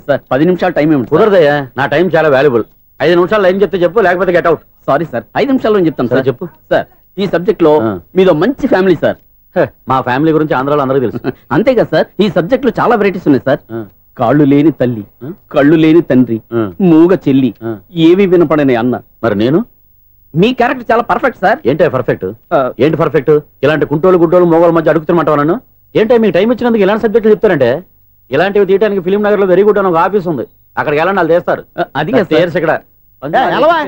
సార్? 10 నిమిషాలు టైం ఏమి కుదరదయ్యా, నా టైం చాలా వాల్యుబుల్. 5 నిమిషాల్లో ఏం చెప్తే చెప్పు, లేకపోతే గెట్ అవుట్. సారీ సార్, 5 నిమిషాల్లో చెప్తాను సార్. చెప్పు సార్. ఈ సబ్జెక్ట్ లో మీదో మంచి ఫ్యామిలీ సార్. మా ఫ్యామిలీ గురించి ఆంధ్రాలో అందరికీ తెలుసు. అంతేగా సార్, ఈ సబ్జెక్ట్ లో చాలా వెరైటీస్ ఉన్నాయి సార్. కాళ్ళు లేని తల్లి, కళ్ళు లేని తండ్రి, మూగ చెల్లి, ఏవి వినపడని అన్న. మరి నేను మీ క్యారెక్టర్ చాలా పర్ఫెక్ట్ సార్. ఏంటే పర్ఫెక్ట్? ఏంటి పర్ఫెక్ట్? ఇలాంటి కుంటోలు గుడ్డోలు మోగోల మధ్య అడుగుతున్నమాట నన్ను. ఏంటంటే మీకు టైం ఇచ్చినందుకు ఇలాంటి సబ్జెక్టులు చెప్తారంటే, ఇలాంటివి తీయడానికి ఫిలిం నగర్ లో వెరీ గుడ్ అని ఒక ఆఫీస్ ఉంది, అక్కడికి వెళ్ళండి వాళ్ళు చేస్తారు. అది ఇక్కడ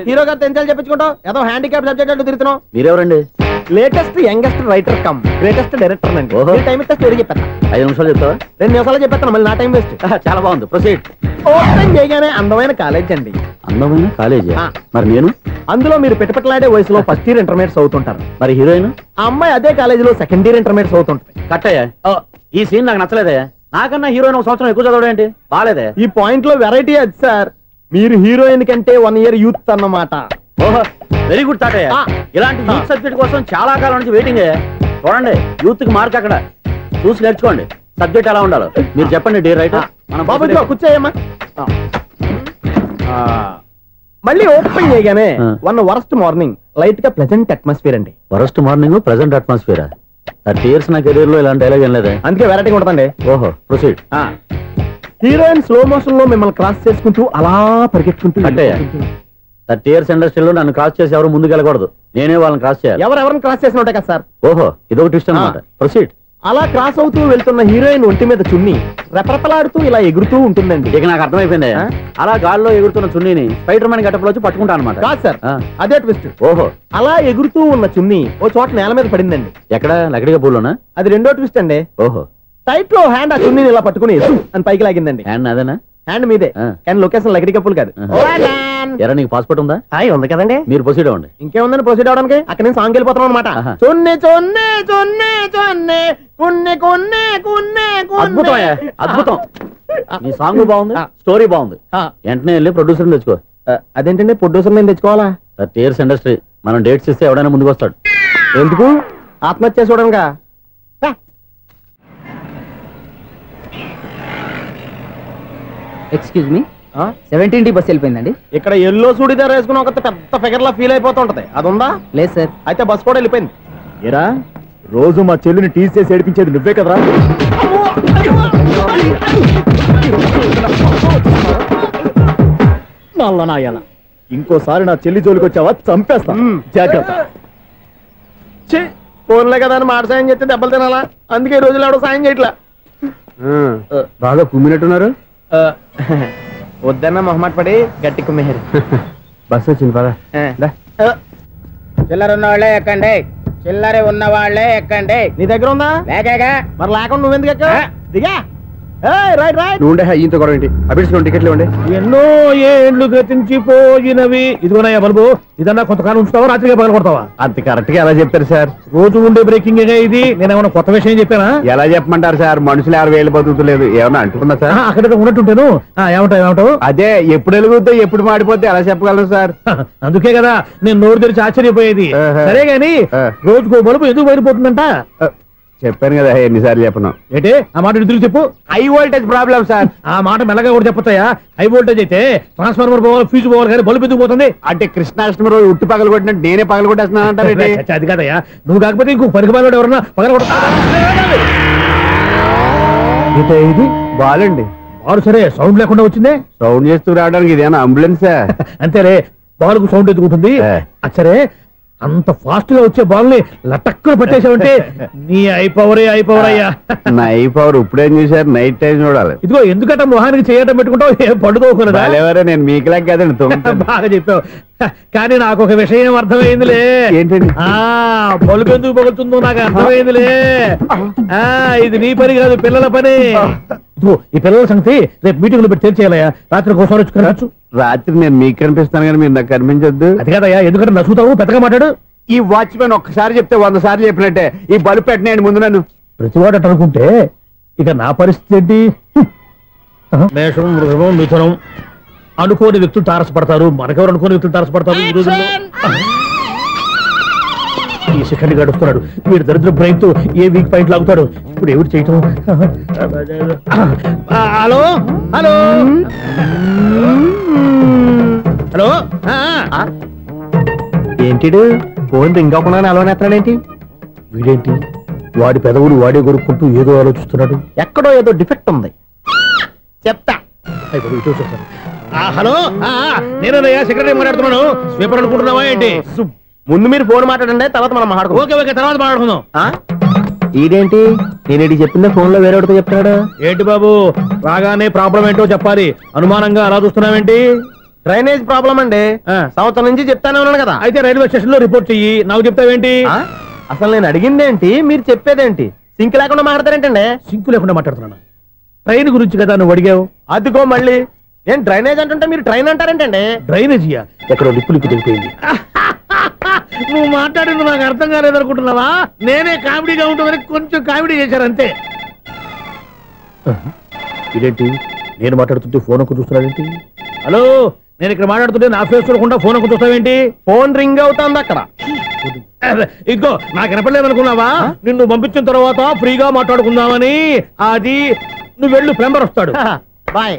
హీరో గారు తెంచాలి చెప్పించుకుంటాం ఏదో హ్యాండిక్యాప్ సబ్జెక్ట్ అంటూ తిరుగుతున్నాం. మీరెవరండి? Latest youngest writer cum greatest director అండి. టైం ఇస్తే స్టోరీ చెప్పేస్తా. 5 నిమిషాలు చెప్తావా? 2 నిమిషాలు చెప్పేస్తాను, మళ్ళీ నా టైం వేస్ట్. చాలా బాగుంది, ప్రొసీడ్. ఓపెన్ చేయగానే అందమైన కాలేజ్ అండి. అందమైన కాలేజీ? మరి నేను అందులో మీరు పెట్టుపట్లాడే వయసులో ఫస్ట్ ఇయర్ ఇంటర్మీడియట్స్ అవుతుంటారు. మరి హీరోయిన్? ఆ అమ్మాయి అదే కాలేజీలో సెకండ్ ఇయర్ ఇంటర్మీడియట్స్ అవుతుంటది. కట్టయ్యా, ఈ సీన్ నాకు నచ్చలేదే. నాకన్నా హీరోయిన్ 1 సంవత్సరం ఎక్కువ చదవడం ఏంటి? బాలేదే. ఈ పాయింట్ లో వెరైటీ అది సార్. మీరు హీరోయిన్ కంటే 1 ఇయర్ యూత్ అన్నమాట. ఓహో, వెరీ గుడ్ తాటయ్య. ఇలాంటి యూత్ సబ్జెక్ట్ కోసం చాలా కాలం నుంచి వెయిటింగ్. చూడండి, యూత్ కి మార్క్ అక్కడ చూసి నేర్చుకోండి. సబ్జెక్ట్ ఎలా ఉండాలో మీరు చెప్పండి. డే రైటర్ బాబు కూర్చోయమ్మా. మళ్ళీ ఓపెన్ చేయగానే వన్ వరస్ట్ మార్నింగ్, లైట్ గా ప్లెజెంట్ అట్మాస్ఫియర్ అండి. Worst morning present atmosphere. 30 years నా కెరీర్ లో ఇలాంటి డైలాగ్ ఏం లేదే. అందుకే వెరైటీ ఉంటుందండి. ఓహో, ప్రొసీడ్. హీరోయిన్ స్లో మోషన్ లో మిమ్మల్ని క్రాస్ చేసుకుంటూ అలా పరిగెట్టుకుంటూ 30 years ఇండస్ట్రీలో నన్ను క్రాస్ చేసి ఎవరు ముందుకు వెళ్ళకూడదు, నేనే వాళ్ళని క్రాస్ చేయాలి. ఎవరెవరిని క్రాస్ చేసిన ఉంటాయి కదా సార్. ఓహో, ఇదొక ట్విస్ట్ అన్నమాట. ప్రొసీడ్. అలా క్రాస్ అవుతూ వెళ్తున్న హీరోయిన్ ఒంటి మీద చున్ని రెపరెపలాడుతూ ఇలా ఎగురుతూ ఉంటుందండి. ఇక నాకు అర్థమైపోయింది. అలా గాల్లో ఎగురుతున్న చున్నీని స్పైడర్ మ్యాన్ గెటప్ లో వచ్చి పట్టుకుంటా అనమాట. కాదు సార్, అదే ట్విస్ట్. ఓహో, అలా ఎగురుతూ ఉన్న చున్ని ఓ చోట నేల మీద పడిందండి. ఎక్కడ? లకడిగా పూలోనా? అది రెండో ట్విస్ట్ అండి. ఓహో, టైట్ లో హ్యాండ్ ఆ చున్నీని ఇలా పట్టుకుని అని పైకి లాగిందండి. హ్యాండ్ అదేనా? హ్యాండ్ మీదే, కానీ లొకేషన్ లకడి కప్పులు కాదు. ఎరా, నీకు పాస్పోర్ట్ ఉందా? ఉంది కదండి. మీరు ప్రొసీడ్ అవ్వండి. ఇంకేముందని ప్రొసీడ్ అవడానికి? అక్కడ నేను సాంగ్ వెళ్ళిపోతున్నాం అనమాట. చొన్నే చొన్నే చొన్నే చొన్నే కున్నే కున్నే కున్నే. అద్భుతం, అద్భుతం. నీ సాంగ్ బాగుంది, స్టోరీ బాగుంది. వెంటనే వెళ్ళి ప్రొడ్యూసర్ తెచ్చుకో. అదేంటండి ప్రొడ్యూసర్ నేను తెచ్చుకోవాలా? 30 years ఇండస్ట్రీ, మనం డేట్స్ ఇస్తే ఎవడైనా ముందుకు వస్తాడు. ఎందుకు? ఆత్మహత్య చూడనుగా. Excuse me, 17D bus వెళ్ళిపోయిందండి. ఇక్కడ ఎల్లో చూడిదార్ వేసుకుని ఒక పెద్ద ఫిగర్ లా ఫీల్ అయిపోతుంటది, అది ఉందా? లేదు సార్. అయితే బస్ కూడా వెళ్ళిపోయింది. ఏరా, రోజు మా చెల్లిని టీస్ చేసి ఏడిపించేది నువ్వే కదరా? నల్లనాయాల, ఇంకోసారి నా చెల్లి జోలికి వచ్చావా చంపేస్తా, జాగ్రత్త. ఫోన్లే కదా అని మాట సాయం చేస్తే దెబ్బలు తినాలా? అందుకే ఈ రోజులు ఎవడో సాయం చేయట్లా. బాగా కుమ్మినట్టున్నారు. వద్దన్న మొహమాట పడి గట్టి కుమ్మేరు. బస్సు వచ్చింది పద. చిల్లర ఉన్న వాళ్ళే ఎక్కండి, చిల్లర ఉన్న వాళ్ళే ఎక్కండి. నీ దగ్గర ఉందా? లేకగా మరి లేకుండా నువ్వెందుకు ఎక్క? దిగా. Right right. నువ్వు ఉండే ఈయంత గొడవ ఏంటి? అభిడ్స్ టికెట్లు ఇవ్వండి. ఎన్నో ఏండ్లు గతించిపోయినవి. ఇదిగోనయ్యా బల్బు, ఇదన్నా కొంతకాలం ఉంచుతావా, రాత్రిగా పగల కొడతావా? అంత కరెక్ట్ గా ఎలా చెప్తారు సార్? రోజు ఉండే బ్రేకింగ్ ఇది. నేనేమన్నా కొత్త విషయం చెప్పానా? ఎలా చెప్పమంటారు సార్? మనుషులు 60 ఏళ్ళు బతుకుతలేదు, ఏమన్నా అంటున్నా సార్? అక్కడ ఉన్నట్టుంటాను. ఏమంటావు? అదే, ఎప్పుడు వెలుగుతో ఎప్పుడు మాడిపోతే ఎలా చెప్పగలరు సార్? అందుకే కదా నేను నోరు తెరిచి ఆశ్చర్యపోయేది. సరే గాని రోజుకో బల్బు ఎందుకు బయటపోతుందంట? చెప్పాను కదా ఎన్నిసార్లు చెప్పను. ఏంటే ఆ మాట ఎదురు చెప్పు. High voltage problem sir. ఆ మాట మెల్లగా కూడా చెప్పొచ్చాయా? హై వోల్టేజ్ అయితే ట్రాన్స్ఫార్మర్ పోవాలి, ఫ్యూజ్ పోవాలి, కానీ బల్బు ఎందుకు పోతుంది? అంటే కృష్ణాష్టమి రోజు ఉట్టి పగలు కొట్టినట్టు నేనే పగలు కొట్టేస్తున్నానంటే అది కాదయ్యా, నువ్వు కాకపోతే ఇంకో పనికి బాగా ఎవరన్నా పగల కొడతా. ఇది బాలండి. బాలు సరే, సౌండ్ లేకుండా వచ్చిందే. సౌండ్ చేస్తూ రావడానికి ఇదేనా అంబులెన్సా? అంతేలే, బాలుకు సౌండ్ ఎదుగుతుంది. సరే, అంత ఫాస్ట్ గా వచ్చే బాల్ ని లటక్కున పట్టేసావంటే నీ ఐపవర్ అయ్యా. నా ఐపవర్ ఇప్పుడేం చూసారు? నైట్ టైం చూడాలి. ఇదిగో ఎందుకంటే మొహానికి చేయటం పెట్టుకుంటావు, ఏం పండుకోకూడదా? నేను మీకులా కదండి. బాగా చెప్పావు, కానీ నాకు ఒక విషయం అర్థమైందిలే. ఏంటండి? బల్బు ఎందుకు పగులుతుందో నాకు అర్థమైందిలే. ఇది నీ పని కాదు, పిల్లల పని. ఈ పిల్లల సంగతి రేపు మీటింగ్ లో పెట్టి తెలిసేయాలయ్యా. రాత్రి ఒకసారి వచ్చి కనవచ్చు. రాత్రి నేను మీకు కనిపిస్తాను కానీ మీరు నాకు కనిపించొద్దు. అది కాదయ్యా, ఎందుకంటే నచ్చుతావు, పెద్దగా మాట్లాడు. ఈ వాచ్మెన్ ఒక్కసారి చెప్తే 100 సార్లు చెప్పినట్టే. ఈ బల్బు పెట్టినాయండి ముందు నన్ను. ప్రతివాడట అనుకుంటే ఇక నా పరిస్థితి ఏంటి? మేషం, వృషభం, మిథునం అనుకోని వ్యక్తులు తారసపడతారు. మనకెవరు అనుకోని వ్యక్తులు తారసపడతారు ఈ రోజుల్లో? ఈ శిఖండి గడుపుతున్నాడు. వీడు దరిద్ర బ్రెయిన్ తో ఏ వీక్ పాయింట్ లాగుతాడు. ఇప్పుడు ఎవరు చేయటం? Hello hello hello. ఏంటిడు ఫోన్ రింగ్ అవ్వకుండా అలవనేస్తాడేంటి? వీడేంటి వాడి పెదవులు వాడే కొరుక్కుంటూ ఏదో ఆలోచిస్తున్నాడు. ఎక్కడో ఏదో డిఫెక్ట్ ఉంది. చెప్తా. హలో, నేనయ్యా సెక్రటరీ మాట్లాడుతున్నాను. స్వీపర్ అనుకుంటున్నావా ఏంటి? ముందు మీరు ఫోన్ మాట్లాడండి, తర్వాత మనం మాట్లాడుకో. ఓకే ఓకే, తర్వాత మాట్లాడుకుందాం. ఇదేంటి నేను చెప్పిందే ఫోన్ లో వేరే చెప్తాడు ఏంటి బాబు, రాగానే ప్రాబ్లం ఏంటో చెప్పాలి. అనుమానంగా అలా చూస్తున్నావేంటి? డ్రైనేజ్ ప్రాబ్లం అండి. సంవత్సరం నుంచి చెప్తానే ఉన్నాను కదా. అయితే రైల్వే స్టేషన్ లో రిపోర్ట్ చెయ్యి, నాకు చెప్తావేంటి? అసలు నేను అడిగిందేంటి, మీరు చెప్పేదేంటి? సింక్ లేకుండా మాట్లాడతారేంటండి? సింకు లేకుండా మాట్లాడుతున్నాను. ట్రైన్ గురించి కదా నువ్వు అడిగావు. అదిగో మళ్ళీ నేను డ్రైనేజ్ అంటుంటే మీరు ట్రైన్ అంటారేంటండి? డ్రైనేజీయా? ఎక్కడో లిప్పులు దిగిపోయింది. నువ్వు మాట్లాడింది నాకు అర్థం కాలేదనుకుంటున్నావా? నేనే కామెడీగా ఉంటుందని కొంచెం కామెడీ చేశారు అంతే. ఇదేంటి నేను మాట్లాడుతుంటే ఫోన్ ఒక్క చూస్తున్నావేంటి? హలో, నేను ఇక్కడ మాట్లాడుతుంటే నా ఫేస్ చూడకుండా ఫోన్ ఒక్క చూస్తావేంటి? ఫోన్ రింగ్ అవుతుంది అక్కడ. ఇదిగో నాకు వినపడలేదనుకున్నావా? నిన్ను పంపించిన తర్వాత ఫ్రీగా మాట్లాడుకుందామని. అది నువ్వు వెళ్ళు, ప్లంబర్ వస్తాడు. Bye.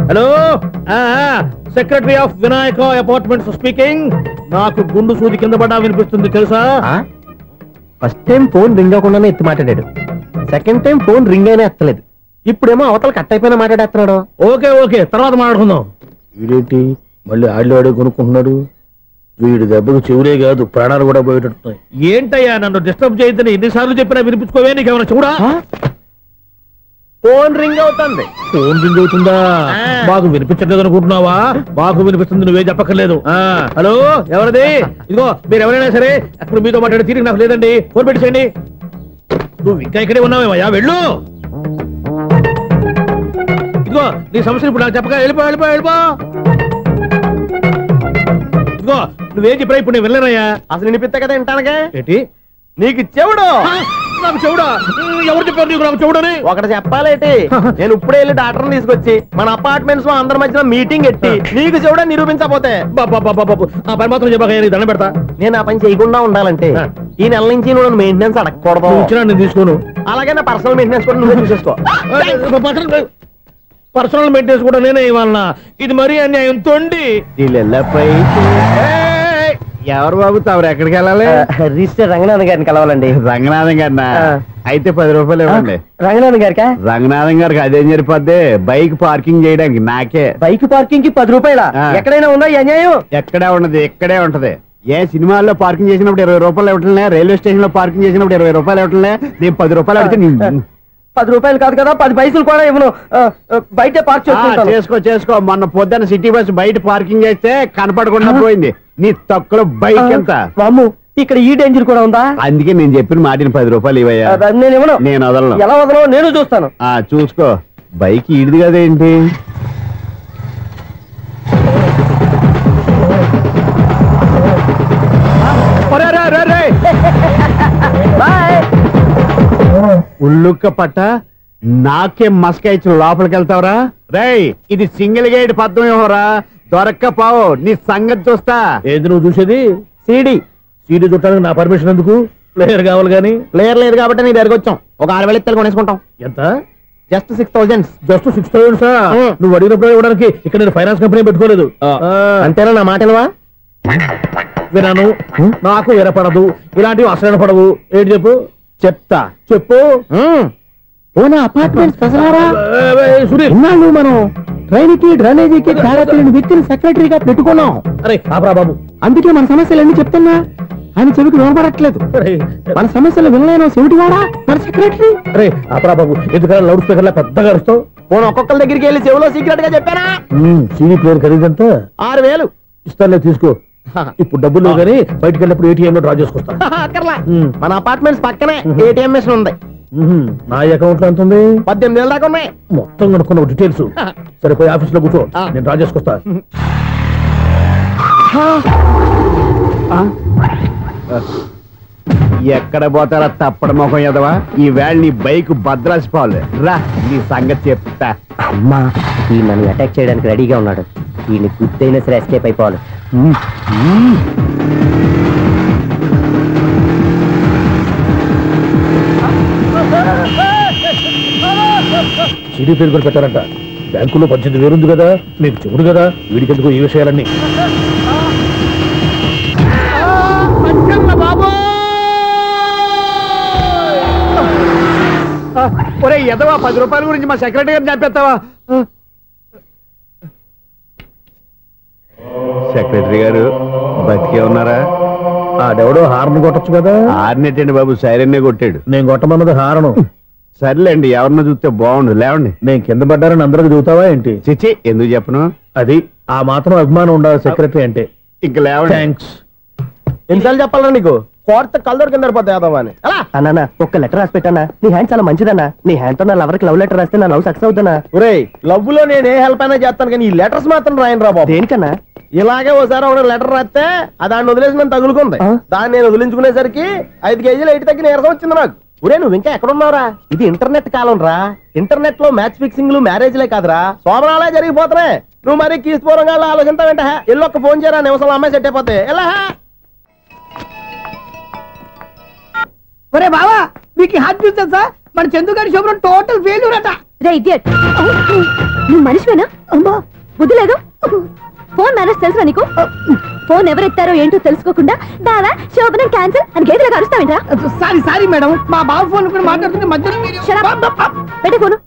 Hello, secretary of Vinayaka apartments speaking. నాకు గుండు సూది కింద పడ్డా వినిపిస్తుంది తెలుసా? ఫస్ట్ టైం ఫోన్ రింగ్ అవ్వకుండానే ఎత్తి మాట్లాడాడు. సెకండ్ టైం ఫోన్ రింగ్ అయినా ఎత్తలేదు. ఇప్పుడేమో అవతల కట్ అయిపోయినా మాట్లాడేస్తున్నాడు. ఓకే ఓకే, తర్వాత మాట్లాడుకుందాం. వీడేంటి మళ్ళీ ఆడిలో కొనుక్కుంటున్నాడు? వీడి దెబ్బకు చెవులే కాదు, ప్రాణాలు కూడా పోయేటట్టున్నాయి. ఏంటయ్యా నన్ను డిస్టర్బ్ చేయొద్దని ఎన్నిసార్లు చెప్పినా వినిపించుకోవే? నీకేమైనా చూడా? ఫోన్ రింగ్ అవుతుంది. ఫోన్ రింగ్ అవుతుందా? బాగు వినిపించట్లేదు అనుకుంటున్నావా? బాగు వినిపిస్తుంది, నువ్వే చెప్పక్కర్లేదు. హలో, ఎవరిది? ఇదిగో మీరు ఎవరైనా సరే ఇప్పుడు మీతో మాట్లాడే తీరిక నాకు లేదండి. ఫోన్ పెట్టేసేయండి. నువ్వు ఇంకా ఇక్కడే ఉన్నావేమయ్యా, వెళ్ళు. ఇదిగో నీ సమస్యలు ఇప్పుడు నాకు చెప్పక వెళ్ళిపో వెళ్ళిపో వెళ్ళిపో. ఇదిగో నువ్వేం చెప్పరా ఇప్పుడు నేను వెళ్ళానయ్యా. అసలు వినిపిస్తా కదా వింటానగా. ఏంటి నీకు చెవుడు? నాకు చెవుడా? ఎవరు చెప్పారు నీకు నాకు చెవుడని? ఒకటి చెప్పాలేటి, నేను ఇప్పుడే వెళ్ళి డాక్టర్ని తీసుకొచ్చి మన అపార్ట్మెంట్స్ లో అందరి మధ్యన మీటింగ్ ఎట్టి నీకు చెవుడని నిరూపించకపోతే ఆ పని మాత్రం చెప్పక దండం పెడతా. నేను ఆ పని చేయకుండా ఉండాలంటే ఈ నెల నుంచి నువ్వు మెయింటెనెన్స్ అడగకూడదు. ఇచ్చినా నేను తీసుకోను. అలాగే నా పర్సనల్ మెయింటెనెన్స్ కూడా నువ్వే చూసేసుకో. పర్సనల్ మెయింటెనెన్స్ కూడా నేనే ఇవ్వాలన్నా? ఇది మరీ అన్యాయం తోండి. ఎవరు బాబు తవరు ఎక్కడికి వెళ్ళాలి? రిజిస్టర్ రంగనాథ్ గారిని కలవాలండి. రంగనాథం గారినా? అయితే 10 రూపాయలు ఇవ్వండి. రంగనాథ్ గారికా? రంగనాథం గారికి అదేం సరిపోద్ది, బైక్ పార్కింగ్ చేయడానికి. నాకే బైక్ పార్కింగ్ కి 10 రూపాయల? ఎక్కడైనా ఉందా ఈ అన్యాయం? ఎక్కడే ఉండదు, ఇక్కడే ఉంటది. ఏ సినిమాల్లో పార్కింగ్ చేసినప్పుడు 20 రూపాయలు ఇవ్వట్లే, రైల్వే స్టేషన్ లో పార్కింగ్ చేసినప్పుడు 20 రూపాయలు ఇవ్వట్లే. నేను 10 రూపాయలు అడిగితే 10 రూపాయలు కాదు కదా, 10 పైసలు కూడా ఇవ్వను. బయట పార్క్ చేసుకో. మొన్న పొద్దున్న సిటీ బస్ బయట పార్కింగ్ చేస్తే కనపడకుండా పోయింది. నీ తక్కువ బైక్ ఎంత? మాము ఇక్కడ ఈ డేంజర్ కూడా ఉందా? అందుకే నేను చెప్పిన మాటిని 10 రూపాయలు ఇవ్వయ్యా. నేను ఇవ్వను. నేను వదలను. ఎలా వదలను నేను చూస్తాను. చూసుకో. బైక్ ఈడిది కదేంటి? ఉల్లుక్క పట్ట నాకే మస్క ఇచ్చిన లోపలికి వెళ్తావరా? రేయ్, ఇది సింగిల్ గేట్ పద్మం ఇవ్వరా? దొరక్కపోవు, నీ సంగతి చూస్తా. ఏది నువ్వు చూసేది? సీడీ చుట్టానికి నా పర్మిషన్ ఎందుకు? ప్లేయర్ కావాలి కానీ. ప్లేయర్ లేదు కాబట్టి నీ దగ్గరకు వచ్చాం. ఒక 6,000 ఇత్తలు కొనేసుకుంటాం. ఎంత? జస్ట్ 6,000. జస్ట్ 6,000? నువ్వు అడిగినప్పుడు ఇవ్వడానికి ఇక్కడ నేను ఫైనాన్స్ కంపెనీ పెట్టుకోలేదు. అంతేనా? నా మాటలువా? వినాను, నాకు వినపడదు. ఇలాంటివి అసలు పడవు. ఏంటి చెప్పు? చెప్తా. చెప్పు. అపార్ట్మెంట్ సునీల్, మనం ట్రైన్ కి డ్రైనేజీకి తేడా తెలియని వ్యక్తిని సెక్రటరీగా పెట్టుకున్నాం. అరే ఆపరా బాబు, అందుకే మన సమస్యలన్నీ చెప్తున్నా. ఆయన చెవికి వినపడట్లేదు. మన సమస్యలు వినలేను చెవిటివాడా మన సెక్రటరీ. అరే ఆపరా బాబు, ఎందుకన్నా లౌడ్ స్పీకర్ లా పెద్దగా అరుస్తావు? పోను ఒక్కొక్కరి దగ్గరికి వెళ్ళి చెవిలో సీక్రెట్ గా చెప్పానా? సీడీ ప్లేయర్ ఖరీదంతా 6,000 ఇస్తానే, తీసుకో. ఇప్పుడు డబ్బులు లేవు కానీ బయటకు వెళ్ళినప్పుడు ఏటీఎం లో డ్రా చేసుకొస్తా. మన అపార్ట్మెంట్స్ పక్కనే ఏటీఎం మిషన్ ఉంది. నా అకౌంట్ లో ఎంత ఉంది? 18,000 దాకా ఉన్నాయి. మొత్తం కనుక్కున్న డీటెయిల్స్. సరిపోయి ఆఫీస్ లో కూర్చో, నేను డ్రా చేసుకొస్తా. ఎక్కడ పోతారా తప్పడ మొహం ఎదవా? ఈ వేళ నీ బైక్ భద్రాసిపోవాలి. రా, నీ సంగతి చెప్తా. అమ్మా, ఈ నన్ను అటాక్ చేయడానికి రెడీగా ఉన్నాడు. ఈయన గుద్దైనా సరే ఎస్కేప్ అయిపోవాలి. సీడీ పేరు కూడా పెట్టారంట. బ్యాంకులో 18,000 ఉంది కదా, నీకు చెవుడు కదా, వీడికి ఎందుకు ఈ విషయాలన్నీ? ఎదవా 10 రూపాయల గురించి మా సెక్రటరీ గారిని చంపేస్తావా? సెక్రటరీ గారు బతికే ఉన్నారా? ఆడెవడో హార్న్ కొట్టచ్చు కదా. హార్న్ ఏంటండి బాబు, సైరన్నే కొట్టాడు. నేను కొట్టమన్నది హారను. సర్లేండి, ఎవరన్నా చూస్తే బాగుండు. లేవండి. నేను కింద పడ్డారని అందరికి చూతావా ఏంటి? చిచ్చి, ఎందుకు చెప్పను? అది ఆ మాత్రం అభిమానం ఉండాలి సెక్రటరీ అంటే. ఇంకా లేవండి. థ్యాంక్స్. ఎన్నిసార్లు చెప్పాలా నీకు? కోర్త కలర్ కింద పడతాయా అని. అన్నా ఒక్క లెటర్ రాసి పెట్టానా? నీ హ్యాండ్ చాలా మంచిదన్నా. నీ హ్యాండ్ తో నా లవర్కి లవ్ లెటర్ రాస్తే నా లవ్ సక్సెస్ అవుతానా? ఒరేయ్, లవ్ లో నేను ఏ హెల్ప్ అయినా చేస్తాను, కానీ ఈ లెటర్స్ మాత్రం రాయను రా బాబు. దేనికన్నా? ఇలాగే ఓసారి ఒక లెటర్ రాస్తే దాన్ని వదిలేసి నన్ను తగులుకుంది. దాన్ని నేను వదిలించుకునేసరికి 5 కేజీలు 8 తగ్గి నీరసం వచ్చింది నాకు. ఒరే నువ్వు ఇంకా ఎక్కడున్నావురా? ఇది ఇంటర్నెట్ కాలం రా. ఇంటర్నెట్ లో మ్యాచ్ ఫిక్సింగ్లు మ్యారేజ్లే కాదురా, సోమరాలే జరిగిపోతున్నాయి. నువ్వు మరి కీస్పూరంగా ఆలోచించావంటే ఎల్లు ఒక్క ఫోన్ చేయరా, నిమిషంలో అమ్మాయి సెట్ అయిపోతే ఎలా? ఒరే బావా, మీకు హార్ట్ చూస్తా మన చందుగారి శుభ్రం టోటల్ ఫెయిల్యూర్ అట. రే ఇడియట్, నువ్వు మనిషివేనా? అమ్మా బుద్ధి లేదు. ఫోన్ మేనేజ్ తెలుసా నీకు? ఫోన్ ఎవరెత్తారో ఏంటో తెలుసుకోకుండా బావా శోభనం క్యాన్సిల్ అని గేదెలకు అరుస్తావేంట్రా? సారీ సారీ మేడం, మా బావ ఫోన్ కూడా మాట్లాడుతుంటే మధ్యలో పెట్టే ఫోను.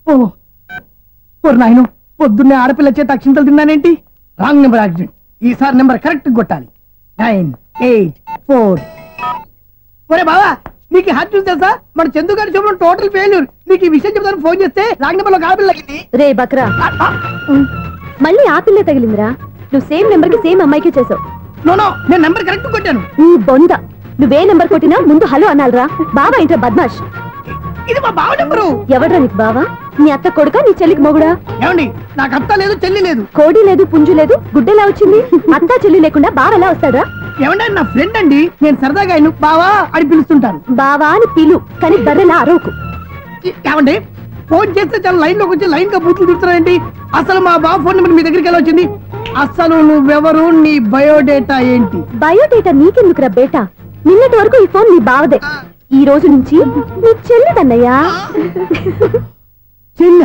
ఓ నాయను, పొద్దున్నే ఆడపిల్ల చేత అక్షింతలు తిన్నానేంటి? Wrong number accident. ఈసారి నెంబర్ కరెక్ట్ కొట్టాలి. 984. ఒరే బావా, నీకు హార్ట్ చూసి తెలుసా మన చందుగారి శుభ్రం టోటల్ ఫెయిల్యూర్. నీకు ఈ విషయం చెప్తాను ఫోన్ చేస్తే రాంగ్ నెంబర్ లో ఆడపిల్ల తగ్గింది. రే బక్రా, మళ్ళీ ఆ పిల్లే తగిలిందిరా. నువ్వు సేమ్ నెంబర్ కి సేమ్ అమ్మాయికి చేసావు. నో, నేను నెంబర్ కరెక్ట్ కొట్టాను. ఈ బొంద, నువ్వే నెంబర్ కొట్టినా ముందు హలో అనాలిరా. బావా ఇంట్లో బద్మాష్. ఇది మా బావ నెంబరు. ఎవడ్రా నీకు బావా? నీ అత్త కొడుక, నీ చెల్లికి మొగుడా? ఏమండి, నాకు అత్త లేదు చెల్లి లేదు. కోడి లేదు పుంజు లేదు, గుడ్డెలా వచ్చింది? అత్త చెల్లి లేకుండా బావ ఎలా వస్తాడా? ఏమండి, నా ఫ్రెండ్ అండి, నేను సరదాగా ఆయన బావా అని పిలుస్తుంటాను. బావా అని పిలు, కానీ బర్రెలా అరవకు. ఏమండి, ఫోన్ చేస్తే చాలా లైన్ లోకి వచ్చి లైన్ గా బూతులు తిడుతున్నాయండి. అసలు మా బావ ఫోన్ నెంబర్ మీ దగ్గరికి ఎలా వచ్చింది? అసలు నువ్వెవరు, నీ బయోడేటా ఏంటి? బయోడేటా నీకెందుకురా బేటా? నిన్నటి వరకు ఈ ఫోన్ నీ బావదే, ఈ రోజు నుంచి నీ చెల్లిదన్నయ్యా. చెల్ల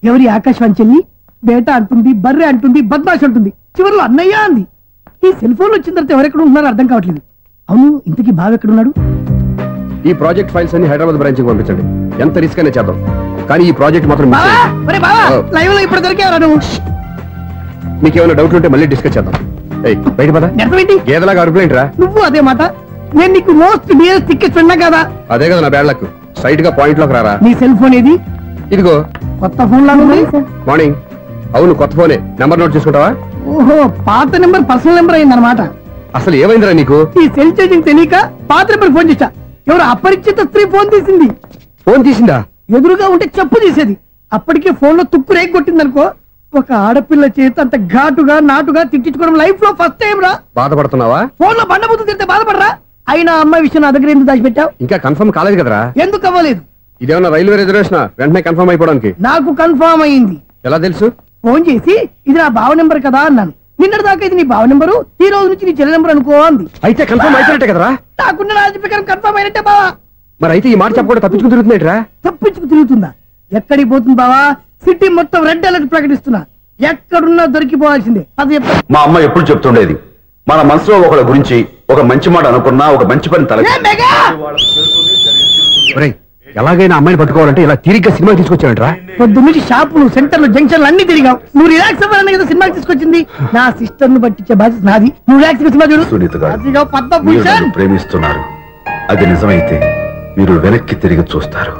ఎవరి? ఆకాశవాణి చెల్లి. బేటా అంటుంది, బర్రె అంటుంది, బద్మాష్ అంటుంది, చివరిలో అన్నయ్య అంది. ఈ సెల్ ఫోన్ వచ్చిన తర్వాత ఎవరెక్కడ ఉంటున్నారో అర్థం కావట్లేదు. అవును, ఇంతకీ బావ ఎక్కడున్నాడు? ఈ ప్రాజెక్ట్ ఫైల్స్ అన్ని హైదరాబాద్ బ్రాంచ్ కి పంపించండి. ఎంత రిస్క్ అయినా చేద్దాం, కానీ ఈ ప్రాజెక్ట్ మాత్రం మిస్ అయ్యింది. లైవ్ లో ఇప్పుడు దొరికేవరా నువ్వు? మీకు ఏమైనా డౌట్ ఉంటే మళ్ళీ డిస్కస్ చేద్దాం. బయట పద. గేదలాగా అరుపులేంట్రా? నువ్వు అదే మాట. నేను నీకు మోస్ట్ డియరెస్ట్ టికెట్స్ ఉన్నా కదా. అదే కదా నా బ్యాడ్ లక్. స్ట్రైట్ గా పాయింట్ లోకి రారా. నీ సెల్ ఫోన్ ఏది? ఇదిగో. కొత్త ఫోన్ లాగా ఉంది. మార్నింగ్. అవును, కొత్త ఫోనే. నెంబర్ నోట్ చేసుకుంటావా? ఓహో, పాత నెంబర్ పర్సనల్ నెంబర్ అయిందన్నమాట. అసలు ఏమైందిరా నీకు? ఈ సెల్ చేంజింగ్ తెలియక పాత నెంబర్ ఫోన్ చేశా. ఎవరు అపరిచిత స్త్రీ ఫోన్ తీసింది. ఫోన్ తీసిందా? ఎదురుగా ఉంటే చెప్పు తీసేది. అప్పటికే ఫోన్ లో తుక్కు రేగి కొట్టిందనుకో. ఒక ఆడపిల్ల చేత అంత ఘాటుగా నాటుగా తిట్టించుకోవడం లైఫ్ లో ఫస్ట్ టైం రా. బాధపడుతున్నావా? ఫోన్ లో బండబుద్ధి తింటే బాధపడరా? అయినా అమ్మాయి విషయం నా దగ్గర ఎందుకు దాచిపెట్టావు? ఇంకా కన్ఫర్మ్ కాలేదు కదరా. ఎందుకు అవ్వలేదు? ఇదేమన్నా రైల్వే రిజర్వేషన్? వెంటనే కన్ఫర్మ్ అయిపోవడానికి. నాకు కన్ఫర్మ్ అయింది. ఎలా తెలుసు? ఫోన్ చేసి ఇది నా బావ నెంబర్ కదా అన్నాను. నిన్నటి దాకా ఇది నీ బావ నెంబరు, ఈ రోజు నుంచి నీ చెల్లి నెంబర్ అనుకో అంది. అయితే కన్ఫర్మ్ అయిపోయినట్టే కదరా? నాకున్న రాజు ప్రకారం కన్ఫర్మ్ అయినట్టే బావా. మరి అయితే ఈ మాట చెప్పకుండా తప్పించుకుని తిరుగుతున్నట్రా? తప్పించుకు తిరుగుతుందా? ఎక్కడికి పోతుంది బావా? సిటీ మొత్తం రెడ్ అలర్ట్ ప్రకటిస్తున్నా. ఎక్కడున్నా దొరికిపోవాల్సిందే. అది మా అమ్మ ఎప్పుడు చెప్తుండేది, మన మనసులో ఒకళ్ళ గురించి ఒక మంచి మాట అనుకున్నా ఒక మంచి పని తల. ఎలాగైనా అమ్మాయిని పట్టుకోవాలంటే ఇలా తిరిగ్గా సినిమా తీసుకొచ్చాడంట్రా? పొద్దు నుంచి షాపులు, సెంటర్లు, జంక్షన్లు అన్ని తిరిగావు. నువ్వు రిలాక్స్ అవ్వాలని కదా సినిమాకి తీసుకొచ్చింది. నా సిస్టర్ ను పట్టించే బాధ్యత నాది. నువ్వు రిలాక్స్ సినిమా చూడు. సునీత గారు, మీరు నన్ను ప్రేమిస్తున్నారు. అది నిజమైతే మీరు వెనక్కి తిరిగి చూస్తారు,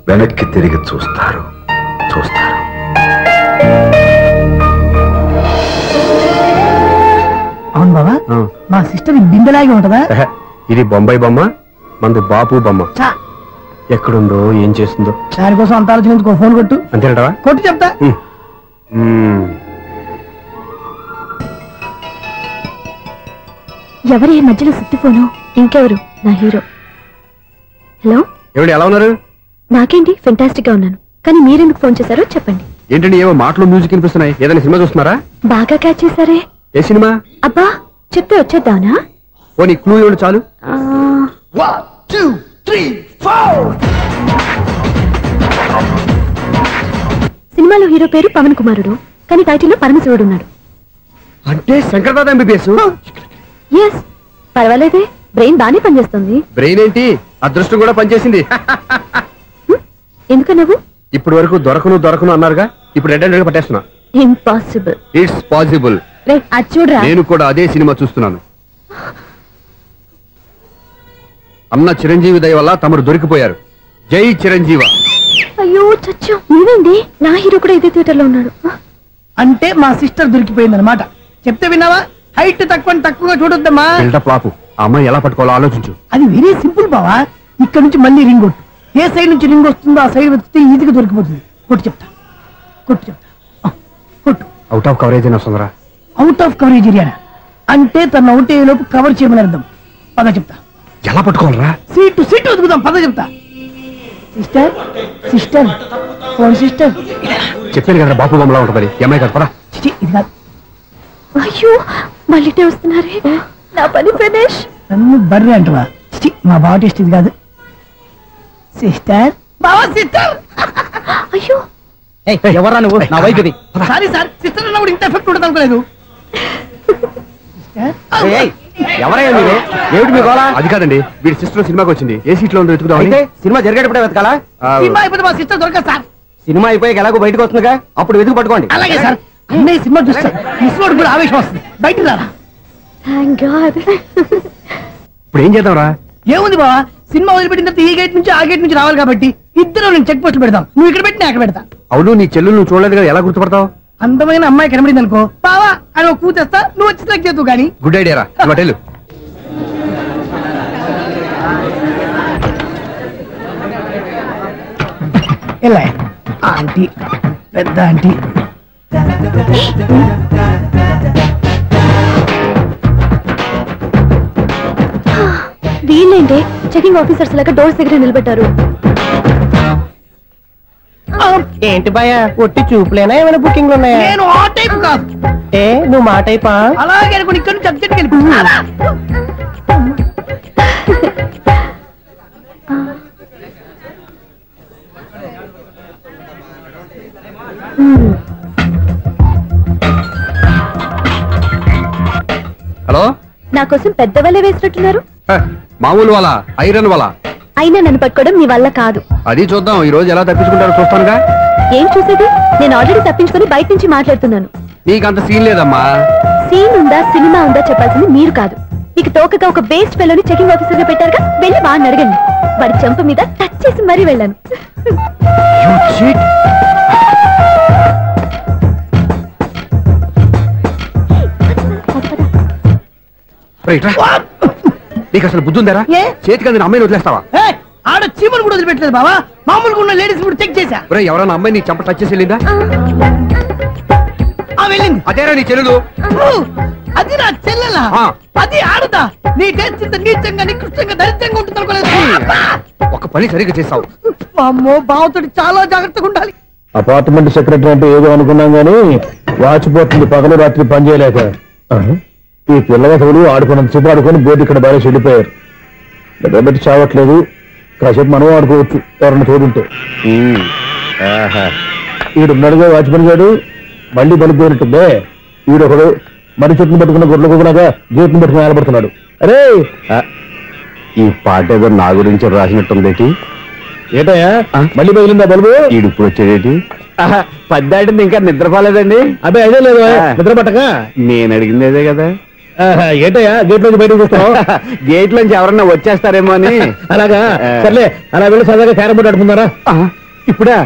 వెనక్కి తిరిగి చూస్తారు, చూస్తారు. అవును బాబా, మా సిస్టర్ బిందెలాగే ఉంటదా? ఇది బొంబాయి బొమ్మ, మంది బాపు బొమ్మ. ఎక్కడుందో ఏం చేస్తుందో దానికోసం అంత ఆలోచించుకో. ఫోన్ కొట్టు. అంతేనటవా? కొట్టు చెప్తా. ఎవరి మధ్యలో సుత్తి ఫోను? ఇంకెవరు? నా హీరో. హలో, ఎవరు? ఎలా ఉన్నారు? నాకేంటి, ఫెంటాస్టిక్ గా ఉన్నాను. కానీ మీరెందుకు ఫోన్ చేశారో చెప్పండి. ఏంటండి ఏమో మాటలు మ్యూజిక్ వినిపిస్తున్నాయి. ఏదైనా సినిమా చూస్తున్నారా? బాగా క్యాచ్ చేశారే. ఏ సినిమా? అబ్బా, చెప్తే వచ్చేద్దానా? ఓ నీ క్లూ ఇవ్వండి చాలు. 1 2 3 4. సినిమాలో హీరో పేరు పవన్ కుమారుడు, కానీ టైటిల్లో పరమశివుడు ఉన్నాడు. అంటే శంకర్దాదా ఎంబీబీఎస్? ఎస్, పర్వాలేదే, బ్రెయిన్ బానే పనిచేస్తుంది. బ్రెయిన్ ఏంటి, అదృష్టం కూడా పనిచేసింది. ఎందుకు నువ్వు ఇప్పటి వరకు దొరకను అన్నారుగా, ఇప్పుడు రెడ్ హ్యాండెడ్ గా పట్టేస్తున్నా. ఇంపాసిబుల్. It's possible. అది చూడరా. నేను కూడా అదే సినిమా చూస్తున్నాను. అన్న చిరంజీవి దయ వల్ల తమరు దొరికిపోయారు. జై చిరంజీవ. అయ్యో చచ్చా, ఏమైంది? నా హీరో కూడా ఇదే థియేటర్ లో ఉన్నాడు. అంటే మా సిస్టర్ దొరికిపోయింది అనమాట. చెప్తే విన్నావా? హైట్ తక్కువగా చూడొద్దమ్మా. పాపు ఆ అమ్మాయి ఎలా పట్టుకోవాలో ఆలోచించు. అది వెరీ సింపుల్ బావా. ఇక్కడ నుంచి మళ్ళీ రింగ్ కొట్టు. ఏ సైడ్ నుంచి రింగ్ వస్తుందో ఆ సైడ్ వెతికితే ఈజీగా దొరికిపోతుంది. కొట్టు చెప్తా. కొట్టు. అవుట్ ఆఫ్ కవరేజ్ అయినా వస్తుందరా? అవుట్ ఆఫ్ కవరేజ్ ఏరియా అంటే తన అవుట్ అయ్యే లోపు కవర్ చేయమని అర్థం. పద చెప్తా. ఎలా పట్టుకోవాలరా? సీటు వెతుకుదాం. పద చెప్తా. Sister phone sister. చెప్పాను కదా బాపు బొమ్మలా ఉంటుంది. అమ్మాయి కదా పరా. ఇది కాదు. అయ్యో మళ్ళీ వస్తున్నారే. నా పని ఫినిష్. నన్ను బర్రె అంటవా? మా బావ టేస్ట్ ఇది కాదు. సిస్టర్ బావా సిస్టర్. అయ్యో ఎవరా నువ్వు? నా వైపు ఇది. సారీ సార్, సిస్టర్ అన్నప్పుడు ఇంత ఎఫెక్ట్ ఉండదు అనుకోలేదు. ఎవరైనా మీరు? ఏమిటి మీ గోళ? అది కాదండి, వీడి సిస్టర్ సినిమాకి వచ్చింది. ఏ సీట్ లో ఉందో వెతుకుదాం. అయితే సినిమా జరిగేటప్పుడే వెతకాలా? సినిమా అయిపోతే మా సిస్టర్ దొరకదు సార్. సినిమా అయిపోయాక ఎలాగో బయటకు వస్తుందిగా, అప్పుడు వెతుకు పట్టుకోండి. అలాగే సార్. అన్నయ్య సినిమా చూస్తారు, మిస్లోడు కూడా ఆవేశం వస్తుంది. బయట రారా. ఇప్పుడు ఏం చేద్దాంరా? ఏముంది బావా, సినిమా వదిలిపెట్టిన తర్వాత ఈ గేట్ నుంచి ఆ గేట్ నుంచి రావాలి కాబట్టి ఇద్దరు నేను చెక్ పోస్ట్ పెడతాం. నువ్వు ఇక్కడ పెట్టి నేను అక్కడ పెడతా. అవును, నీ చెల్లు నువ్వు చూడలేదు కదా, ఎలా గుర్తుపడతావు? అందమైన అమ్మాయి కనబడింది అనుకో బావా అని ఒక కూతేస్తా, నువ్వు వచ్చి సెలెక్ట్ చేద్దు. కానీ గుడ్ ఐడియా రా. హోటల్ ఎలా ఆంటీ, పెద్ద ఆంటీ. వీళ్ళేంటే చెకింగ్ ఆఫీసర్స్ లాగా డోర్స్ దగ్గర నిలబెట్టారు. ఏంటి భయ, ఒట్టి చూపులేనా ఏమైనా బుకింగ్లు ఉన్నాయా? నేను ఆ టైప్ కాదు. నువ్వు మా టైపా? అలాగే అనుకుని ఇక్కడ నుంచి అర్జెంట్కి వెళ్ళిపోతున్నా. హలో, నా కోసం పెద్ద వలే వేసినట్టున్నారు. మామూలు వాళ్ళ ఐరన్ వాళ్ళ. అయినా నన్ను పట్టుకోవడం మీ వల్ల కాదు. అది చూద్దాం, ఈ రోజు ఎలా తప్పించుకుంటారో చూస్తానుగా. ఏం చూసేది? నేను ఆల్రెడీ తప్పించుకొని బయట నుంచి మాట్లాడుతున్నాను. నీకంత సీన్ లేదమ్మా. సీన్ ఉందా సినిమా ఉందా చెప్పాల్సింది మీరు కాదు. మీకు తోకగా ఒక బేస్ట్ ఫెలోని చెకింగ్ ఆఫీసర్ గా పెట్టారుగా, వెళ్ళి వాడిని అడగండి. వాడి చెంప మీద టచ్ చేసి మరీ వెళ్ళాను. నీకు అసలు బుద్ధి ఉందారా? చేతికి అందిన అమ్మాయిని వదిలేస్తావా? ఆడ చీమలు కూడా వదిలిపెట్టలేదు బావా. మామూలుగా ఉన్న లేడీస్ కూడా చెక్ చేశా. ఎవరైనా అమ్మాయి నీ చెంప టచ్ చేసి వెళ్ళిందా? వెళ్ళింది. అదేరా నీ చెల్లెలు? అది నా చెల్లెలా? అది ఆడదా? నీ టేస్ట్ ఇంత నీచంగా నికృష్టంగా దరిద్రంగా ఉంటుంది అనుకోలేదు. ఒక పని సరిగ్గా చేస్తావు. అమ్మో, బావతోటి చాలా జాగ్రత్తగా ఉండాలి. అపార్ట్మెంట్ సెక్రటరీ అంటే ఏదో అనుకున్నాం గానీ వాచిపోతుంది పగలు రాత్రి పని చేయలేక. ఈ పిల్లగతులు ఆడుకున్నంత సేపు ఆడుకొని బోర్డు ఇక్కడ బాగా చెడిపోయారు. నిద్రబెట్టి చావట్లేదు. కాసేపు మనం ఆడుకోవచ్చు ఎవరన్నా తోడుంటే. ఈడున్నాడుగా వాచ్మెన్ గారు, మళ్ళీ బలికి పోయినట్టుందే. ఈడొకడు మరి చెట్టును పట్టుకున్న గొడ్ల కుక్కలాగా గేట్ను పట్టుకుని నిలబడుతున్నాడు. అరే, ఈ పాట ఏదో నా గురించి రాసినట్టుంది. ఏటయ్యా మళ్ళీ పగిలిందా బల్బు? ఈడు ఇప్పుడు వచ్చేదేటి? పద్దాటింది ఇంకా నిద్రపోలేదండి. అదే అదే లేదు నిద్ర పట్టక. నేను అడిగింది అదే కదా. ఏటయ్యా గేట్ నుంచి బయటకు చూస్తావు? గేట్ నుంచి ఎవరన్నా వచ్చేస్తారేమో అని. అలాగా, సర్లే అలా వెళ్ళి సరదాగా క్యారం బోర్డు ఆడుకుందారా? ఇప్పుడా?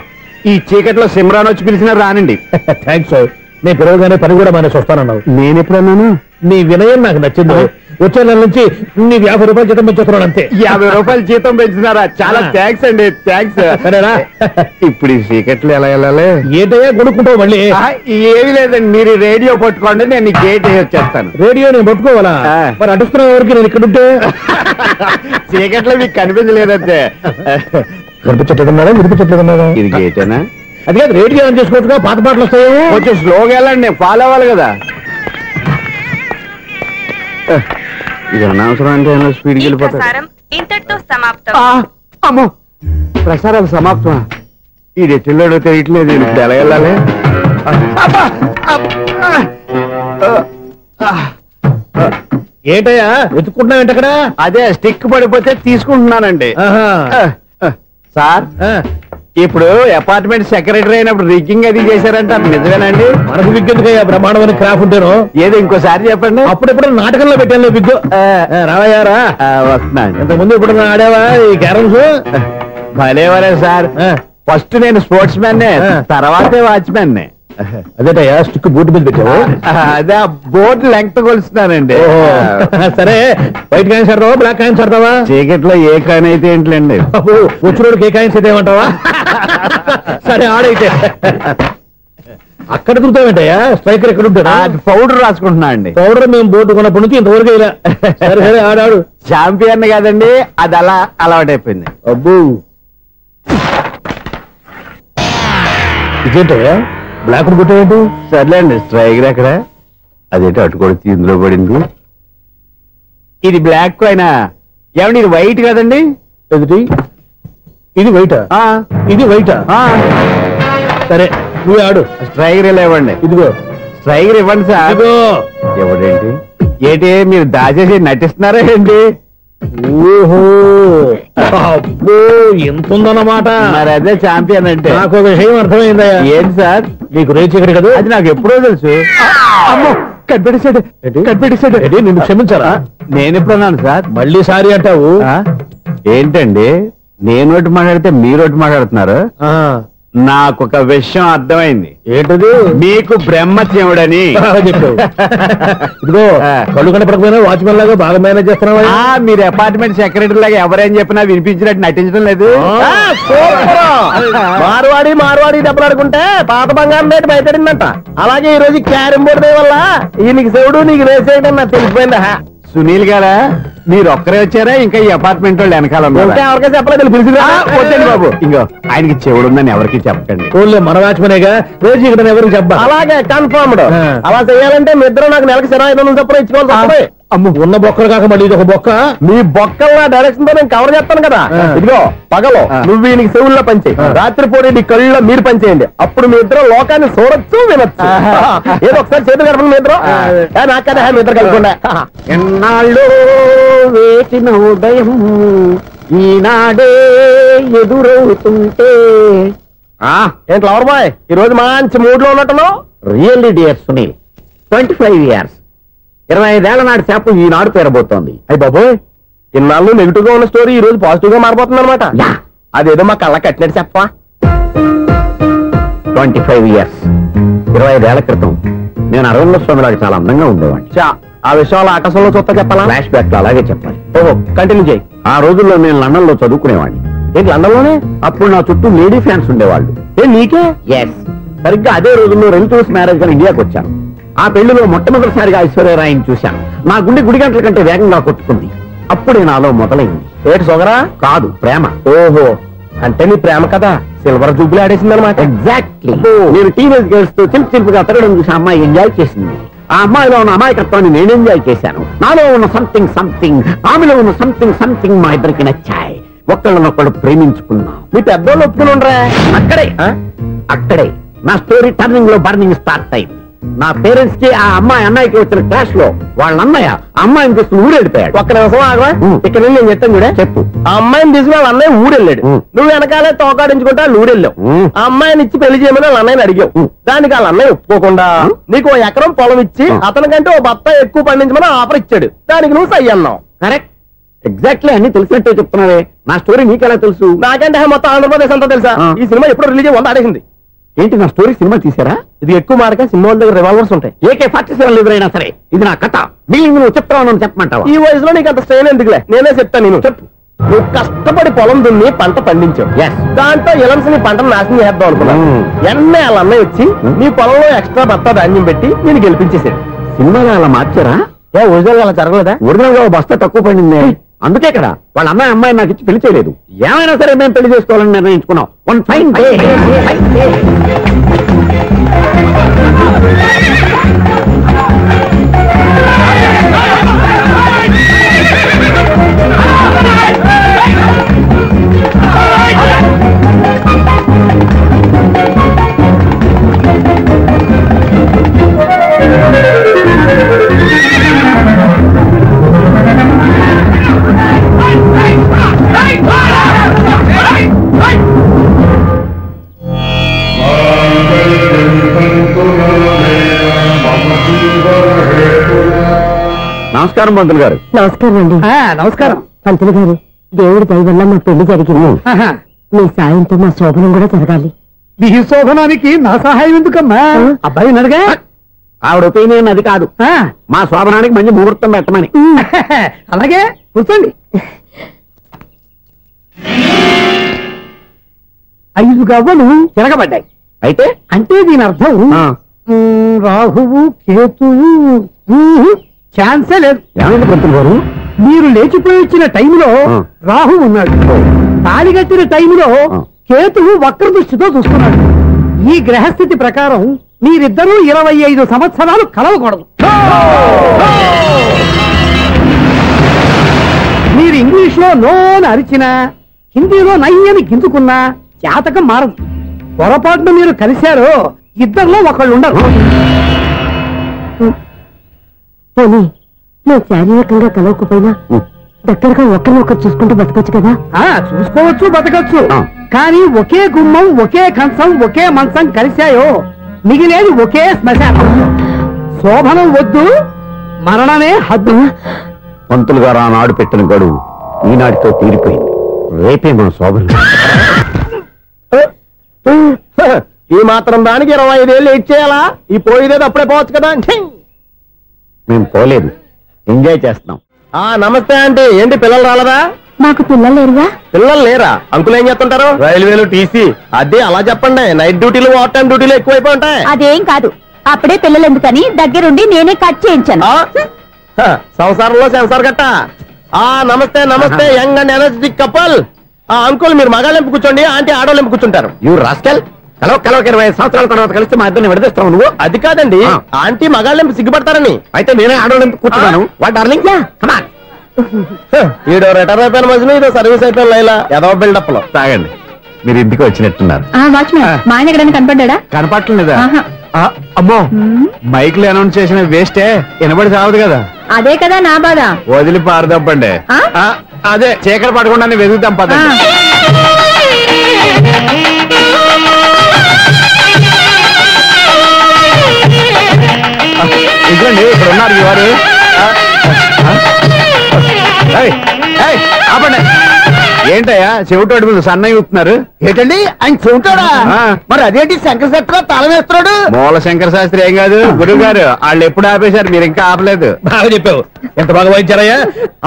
ఈ చీకట్లో సిమ్రాన్ వచ్చి పిలిచినా రానండి. థ్యాంక్స్. నేను పిలవగానే పని కూడా మానేసి వస్తానన్నావు. నేను ఎప్పుడన్నాను? నీ వినయం నాకు నచ్చింది. వచ్చే నెల నుంచి నీ 50 రూపాయలు జీతం పెంచుతున్నాను అంతే. 50 రూపాయలు జీతం పెంచుతున్నారా? చాలా థ్యాంక్స్ అండి. థ్యాంక్స్. సరేనా? ఇప్పుడు ఈ చీకట్లు ఎలా వెళ్ళాలి? ఏంటయ్యా కొనుక్కుంటావు మళ్ళీ? ఏమి లేదండి, మీరు రేడియో పట్టుకోండి, నేను గేట్ వచ్చేస్తాను. రేడియో నేను పట్టుకోవాలా? మరి అడుస్తున్న వరకు నేను ఇక్కడ ఉంటే చీకట్లో మీకు కనిపించలేదంటే. కనిపించట్లేదన్నారా వినిపించట్లేదన్నారా? ఇది గేటేనా? అది కాదు, రేడియో ఆన్ చేసుకోవచ్చుగా, పాత పాటలు వస్తాయి. కొంచెం స్లోగా వెళ్ళండి, నేను ఫాలో అవ్వాలి కదా. ఇది అనవసరం అంటే స్పీడ్కి వెళ్ళిపోతాడు. అమ్మో, ప్రసారాలు సమాప్తం. ఈ రెట్టిల్లోడో తెలియట్లేదు. ఇప్పుడు ఎలా వెళ్ళాలి? ఏంటయ్యా వెతుక్కుంటున్నావు ఏంటి అక్కడ? అదే స్టిక్ పడిపోతే తీసుకుంటున్నానండి. సార్, ఇప్పుడు అపార్ట్మెంట్ సెక్రటరీ అయినప్పుడు రిగ్గింగ్ అది చేశారంట, నిజమేనండి? మనకు విగ్ ఎందుకయ్యా, బ్రహ్మాండమైన క్రాఫ్ట్ ఉంటాను. ఏదో ఇంకోసారి చెప్పండి. అప్పుడెప్పుడు నాటకంలో పెట్టాను విగ్. రావయ్యారా? వస్తున్నాను. ఇంతకుముందు ఇప్పుడు ఆడావా ఈ క్యారమ్స్? భలేవరే సార్, ఫస్ట్ నేను స్పోర్ట్స్ మ్యాన్, తర్వాతే వాచ్మెన్. అదేటయ్యా స్టిక్ బూట్ మీద పెట్టావు? అదే బోర్డు లెంగ్త్ కొలుస్తున్నానండి. సరే, వైట్ కాయిన్స్ ఆడతావా, బ్లాక్ కాయిన్స్ ఆడతావా? చీకట్ లో ఏ కాయిన్ అయితే ఏంటండి, వచ్చినోడికి ఏ కాయిన్స్ అయితే ఏమంటావా? సరే ఆడైతే. అక్కడ తిరుగుతావేంటయ్యా? స్ట్రైకర్ ఎక్కడ ఉంటాడా? పౌడర్ రాసుకుంటున్నా అండి. పౌడర్ మేము బోర్డు కొన్నప్పటి నుంచి ఇంతవరకు ఇలా. సరే సరే ఆడాడు. ఛాంపియన్ కాదండి, అది అలా అలవాటైపోయింది. అబ్బు ఇదేంటయ్యా బ్లాక్ కొట్టాడు? సర్లేండి, స్ట్రైకర్ ఎక్కడ? అదేంటి అటు కొడితే ఇందులో పడింది. ఇది బ్లాక్ అయినా ఏమండి, ఇది వైట్ కదండి? ఎదుటి ఇది వైటా? ఇది వైటా? సరే నువ్వు ఆడు. స్ట్రైకర్ ఇలా ఇవ్వండి. ఇదిగో స్ట్రైకర్ ఇవ్వండి సార్. ఇవ్వడేంటి? ఏంటి మీరు దాచేసి నటిస్తున్నారా ఏంటి? ఓహో అబ్బో ఎంత ఉందన్నమాట. మరి అదే ఛాంపియన్ అంటే. నాకు ఒక విషయం అర్థమైందయ్యా. ఏంటి సార్? నీకు రేచి ఇక్కడ కదా? అది నాకు ఎప్పుడో తెలుసు. అమ్మో కనిపెట్టేశాడు, కనిపెట్టేశాడు. నిన్ను క్షమించారా? నేను ఎప్పుడన్నాను సార్? మళ్ళీ సారీ అంటావు? ఏంటండి నేను ఒకటి మాట్లాడితే మీరు ఒకటి మాట్లాడుతున్నారు? నాకు ఒక విషయం అర్థమైంది. ఏంటది? మీకు బ్రహ్మత్యముడని చెప్పావు. ఇదిగో కళ్ళు కనపడకపోయినా వాచ్మెన్ లాగా బాగా మేనేజ్ చేస్తున్నావా? మీరు అపార్ట్మెంట్ సెక్రటరీ లాగా ఎవరేం చెప్పినా వినిపించినట్టు నటించడం లేదు. మార్వాడి దెబ్బలాడుకుంటే పాత బంగారం రేటు బయటడిందంట. అలాగే ఈ రోజు క్యారం బోర్డు వల్ల ఈయనకి శివుడు నీకు రేసేయడం నాకు తెలిసిపోయిందా? సునీల్ గారా, మీరు ఒక్కరే వచ్చారా? ఇంకా ఈ అపార్ట్మెంట్ వాళ్ళు వెనకాల ఎవరికీ చెప్పలేదు, పిలిచిరా. వద్దండి బాబు, ఇంకో ఆయనకి చెవుడుందని ఎవరికి చెప్పకండి. మన వాచ్మనేగా రోజు ఇక్కడ ఎవరికి చెప్పా. అలాగే కన్ఫర్మ్డ్. అలా చేయాలంటే మీ ఇద్దరు నాకు నెలకు 25,000 చొప్పున ఇచ్చుకోవాలి. అమ్మ ఉన్న బొక్కలు కాక మళ్ళీ ఇది ఒక బొక్క. మీ బొక్కల డైరెక్షన్ తో నేను కవర్ చేస్తాను కదా. ఇదిగో పగలో నువ్వు ఈయనకి చెవుల్లో పనిచేయి, రాత్రిపూట నీ కళ్ళలో మీరు పనిచేయండి. అప్పుడు మీ ఇద్దరు లోకాన్ని చూడొచ్చు, వినొచ్చు. ఏదో ఒకసారి చేతులు కలపండి మీ ఇద్దరు. నాకు కదా మీ ఇద్దరు కలుపుకుండా. ఎన్నాళ్ళు వేసిన ఉదయం ఈనాడే ఎదురవుతుంటే. ఏంటి లవర్ బాయ్, ఈ రోజు మంచి మూడ్ లో ఉన్నట్టున్నావు? రియల్లీ డియర్ సునీల్, 25 years 25 ఏళ్ల నాటి చేప ఈనాడు పేరబోతోంది. అయ్యి బాబోయ్, ఇన్నాళ్ళు నెగిటివ్ గా ఉన్న స్టోరీ ఈ రోజు పాజిటివ్ గా మారిపోతుంది అనమాట. అదేదో మా కళ్ళ కట్టినట్టు చెప్పా. 25 years 25 ఏళ్ల క్రితం నేను అరవై స్వామిలాగా చాలా అందంగా ఉండేవాడిని. ఆ విషయాలు ఆకాశంలో చూస్తా చెప్పాలా? ఫ్లాష్ బ్యాక్ లో అలాగే చెప్పాలి. ఓహో, కంటిన్యూ చేయి. ఆ రోజుల్లో నేను లండన్ లో చదువుకునేవాడిని. ఏంటి లండన్ లోనే? అప్పుడు నా చుట్టూ లేడీ ఫ్యాన్స్ ఉండేవాళ్ళు. నీకే? ఎస్, సరిగ్గా అదే రోజుల్లో రిలేటివ్స్ మ్యారేజ్ గా ఇండియాకి వచ్చాను. ఆ పెళ్లిలో మొట్టమొదటిసారిగా ఐశ్వర్యరాయని చూశాను. నా గుండె గుడి గంటల కంటే వేగంగా కొట్టుకుంది. అప్పుడే నాలో మొదలైంది. ఏటి సొగరా? కాదు, ప్రేమ. ఓహో, అంటే నీ ప్రేమ కదా సిల్వర్ జూబ్లీ ఆడేసింది అనమాట. ఎగ్జాక్ట్లీ. నేను టీనేజ్ గర్ల్స్ తో చిలుపుగా తిరగడం చూసి అమ్మాయి ఎంజాయ్ చేసింది. ఆ అమ్మాయిలో ఉన్న అమాయకత్వాన్ని నేను ఎంజాయ్ చేశాను. నాలో ఉన్న సంథింగ్ ఆమెలో ఉన్న సంథింగ్ మా ఇద్దరికి నచ్చాయి. ఒక్కళ్ళనొక్కడు ప్రేమించుకున్నాం. మీ పెద్దోళ్ళు ఒప్పుకుని ఉండరా? అక్కడే నా స్టోరీ టర్నింగ్ లో బర్నింగ్ స్టార్ట్ అయింది. నా పేరెంట్స్ కి ఆ అమ్మాయి అన్నయ్యకి వచ్చిన క్లాష్ లో వాళ్ళ అన్నయ్య అమ్మాయిని తీసుకుని ఊరెళ్ళిపోయాడు. ఒక్క నిమిషం ఆగవా, ఇక్కడ నేను చెప్తాను కూడా. చెప్పు. ఆ అమ్మాయిని తీసుకుని వాళ్ళ అన్నయ్య ఊరెళ్ళాడు. నువ్వు వెనకాలే తోకాడించుకుంటా ఊరెళ్ళావు. ఆ అమ్మాయిని ఇచ్చి పెళ్లి చేయమని వాళ్ళ అన్నయ్యని అడిగావు. దానికి వాళ్ళ అన్నయ్య ఒప్పుకోకుండా నీకు 1 ఎకరం పొలం ఇచ్చి అతనికంటే 1 బత్త ఎక్కువ పండించమని ఆఫర్ ఇచ్చాడు. దానికి నువ్వు సై అన్నావు. కరెక్ట్, ఎగ్జాక్ట్లీ అన్ని తెలిసినట్టే చెప్తున్నావే. నా స్టోరీ నీకెలా తెలుసు? నాకంటే మొత్తం ఆంధ్రప్రదేశ్ అంతా తెలుసా. ఈ సినిమా ఎప్పుడు రిలీజ్ 100 ఆడేసింది. ఏంటి, నా స్టోరీ సినిమా తీసారా? ఇది ఎక్కువ మార్గా సినిమా వాళ్ళ దగ్గర రివాల్వర్స్ ఉంటాయి. AK-47 ఎదురైనా సరే ఇది నా కథ. బిల్డింగ్ నువ్వు చెప్తావు చెప్పమంటావా? ఈ వయసులో నీకు అంత స్ట్రెయిన్ ఎందుకులే, నేనే చెప్తాను. నేను చెప్పు. నువ్వు కష్టపడి పొలం దున్ని పంట పండించావు. దాంట్లో ఎలమ్స్ నీ పంటను నాశనం చేద్దాం అనుకున్నావు. ఎన్నే వాళ్ళ అన్నయ్య వచ్చి నీ పొలంలో ఎక్స్ట్రా బత్తా ధాన్యం పెట్టి నేను గెలిపించేసాడు. సినిమాలో అలా మార్చారా? ఒరిజినల్ అలా జరగలేదా? ఒరిజినల్ గా బస్తా తక్కువ పడింది. అందుకే కదా వాళ్ళ అమ్మాయి నాకు ఇచ్చి పెళ్లి చేయలేదు. ఏమైనా సరే మేము పెళ్లి చేసుకోవాలని నిర్ణయించుకున్నాం. One fine day. నమస్కారం పంతులు గారు. నమస్కారం అండి. నమస్కారం పంతులు గారు, దేవుడి దయ వల్ల మా పెళ్లి జరిగింది. మీ సాయంతో మా శోభనం కూడా జరగాలి. మీ శోభనానికి నా సహాయం ఎందుకమ్మా? అబ్బాయి అడగా ఆవిడ ఒపీనియన్ అది కాదు, మా శోభనానికి మంచి ముహూర్తం పెట్టమని. అలాగే కూర్చోండి. 5 గవ్వలు తిరగబడ్డాయి. అయితే అంటే దీని అర్థం రాహువు కేతువు ఛాన్సే లేదు. ఏమైంది పంతులు గారు? మీరు లేచిపోయి వచ్చిన టైంలో రాహు ఉన్నాడు, తాళిగట్టిన టైంలో కేతువు వక్ర దృష్టితో చూస్తున్నాడు. ఈ గ్రహస్థితి ప్రకారం మీరిద్దరూ 25 సంవత్సరాలు కలవకూడదు. మీరు ఇంగ్లీష్ లో నోని అరిచినా, హిందీలో నయ్యని గింజుకున్నా జాతకం మారదు. పొరపాటున మీరు కలిశారో ఇద్దరిలో ఒకళ్ళు ఉండరు. పోనీ మేము శారీరకంగా కలవకపోయినా దగ్గరగా ఒకరినొకరు చూసుకుంటూ బతకొచ్చు కదా? చూసుకోవచ్చు, బతకచ్చు. కానీ ఒకే గుమ్మం, ఒకే కంచం, ఒకే మంచం కలిశాయో మిగిలేది ఒకే శ్మశానం. శోభనం వద్దు, మరణమే హద్దు. పంతులు గారు ఆనాడు పెట్టిన గడువు ఈనాటితో తీరిపోయింది. రేపే మన శోభనం. ఈ మాత్రం దానికి 25 ఏళ్ళు ఇచ్చేయాలా? ఈ పోయేదేది అప్పుడే పోవచ్చు కదా. మేము పోలేదు, ఎంజాయ్ చేస్తున్నాం. నమస్తే ఆంటీ. ఏంటి పిల్లలు రాలదా? మాకు పిల్లలు లేరుగా. పిల్లలు లేరా? అంకులు ఏం చేస్తుంటారు? రైల్వేలు టీసీ. అదే అలా చెప్పండి. నైట్ డ్యూటీలు, ఓవర్ టైం డ్యూటీలు ఎక్కువైపోయి ఉంటాయి. అదేం కాదు, అప్పుడే పిల్లలు ఎందుకని దగ్గరుండి నేనే కట్ చేయించాను. సంసారంలో సెన్సార్ గట్ట. నమస్తే నమస్తే, young and energetic couple. Uncle మీరు మగాళ్ళెంపు కూర్చోండి, ఆంటీ ఆడోళ్ళెంపు కూర్చుంటారు. You rascal. కలవక 25 సంవత్సరాల తర్వాత కలిస్తే మా ఇద్దరిని విడదీస్తావు నువ్వు. అది కాదండి, ఆంటీ మగాళ్ళెంపు సిగ్గుపడతారని. అయితే నేనే ఆడోళ్ళెంపు కూర్చున్నాను. వాట్ డార్లింగ్, ఈడో రిటైర్ అయిపోయిన మధ్యలో ఇదో సర్వీస్ అయిపోయిన లైలా ఏదో బిల్డప్ లో. తాగండి, మీరు ఇంటికి వచ్చినట్టున్నారు. మా ఆయన ఎక్కడైనా కనపడ్డా? కనపడలేదా? అమ్మో, మైక్ లో అనౌన్స్ చేసిన వేస్టే, వినబడి సావదు కదా. అదే కదా నా బాధ. వదిలి పారదప్పండి. అదే చీకటి పడకుండా వెతుకుతాం పదండి. ఇదండి ఇక్కడ ఉన్నారు ఈ వారు. ఆపండి. ఏంటయ్యా చెవిటోడి మీద సన్నయ్య ఊపుతున్నారు? ఏంటండి ఆయన చెబుతాడా? మరి అదేంటి శంకర శాస్త్రి తాళం వేస్తున్నాడు? మూల శంకర శాస్త్రి ఏం కాదు, గురువు గారు. వాళ్ళు ఎప్పుడు ఆపేశారు, మీరు ఇంకా ఆపలేదు. బాగా చెప్పావు. ఎంత బాగా వాయించారయ్యా.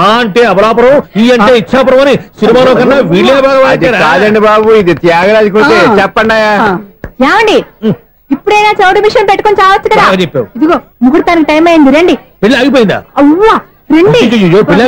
ఆ అంటే అబలాపురం, ఈ అంటే ఇచ్చాపురం అని సినిమాలో కన్నా వీళ్ళే బాగా వాయించారు. కాదండి బాబు, ఇది త్యాగరాజు కృతి. చెప్పండి అయ్యా. ఏమండి, ఇప్పుడైనా చౌడు విషయం పెట్టుకొని చావచ్చు కదా. చెప్పావు. ఇదిగో ముహూర్తానికి టైం అయింది, రండి. పెళ్లి ఆగిపోయిందా? అవ్వా రండి. పెళ్లి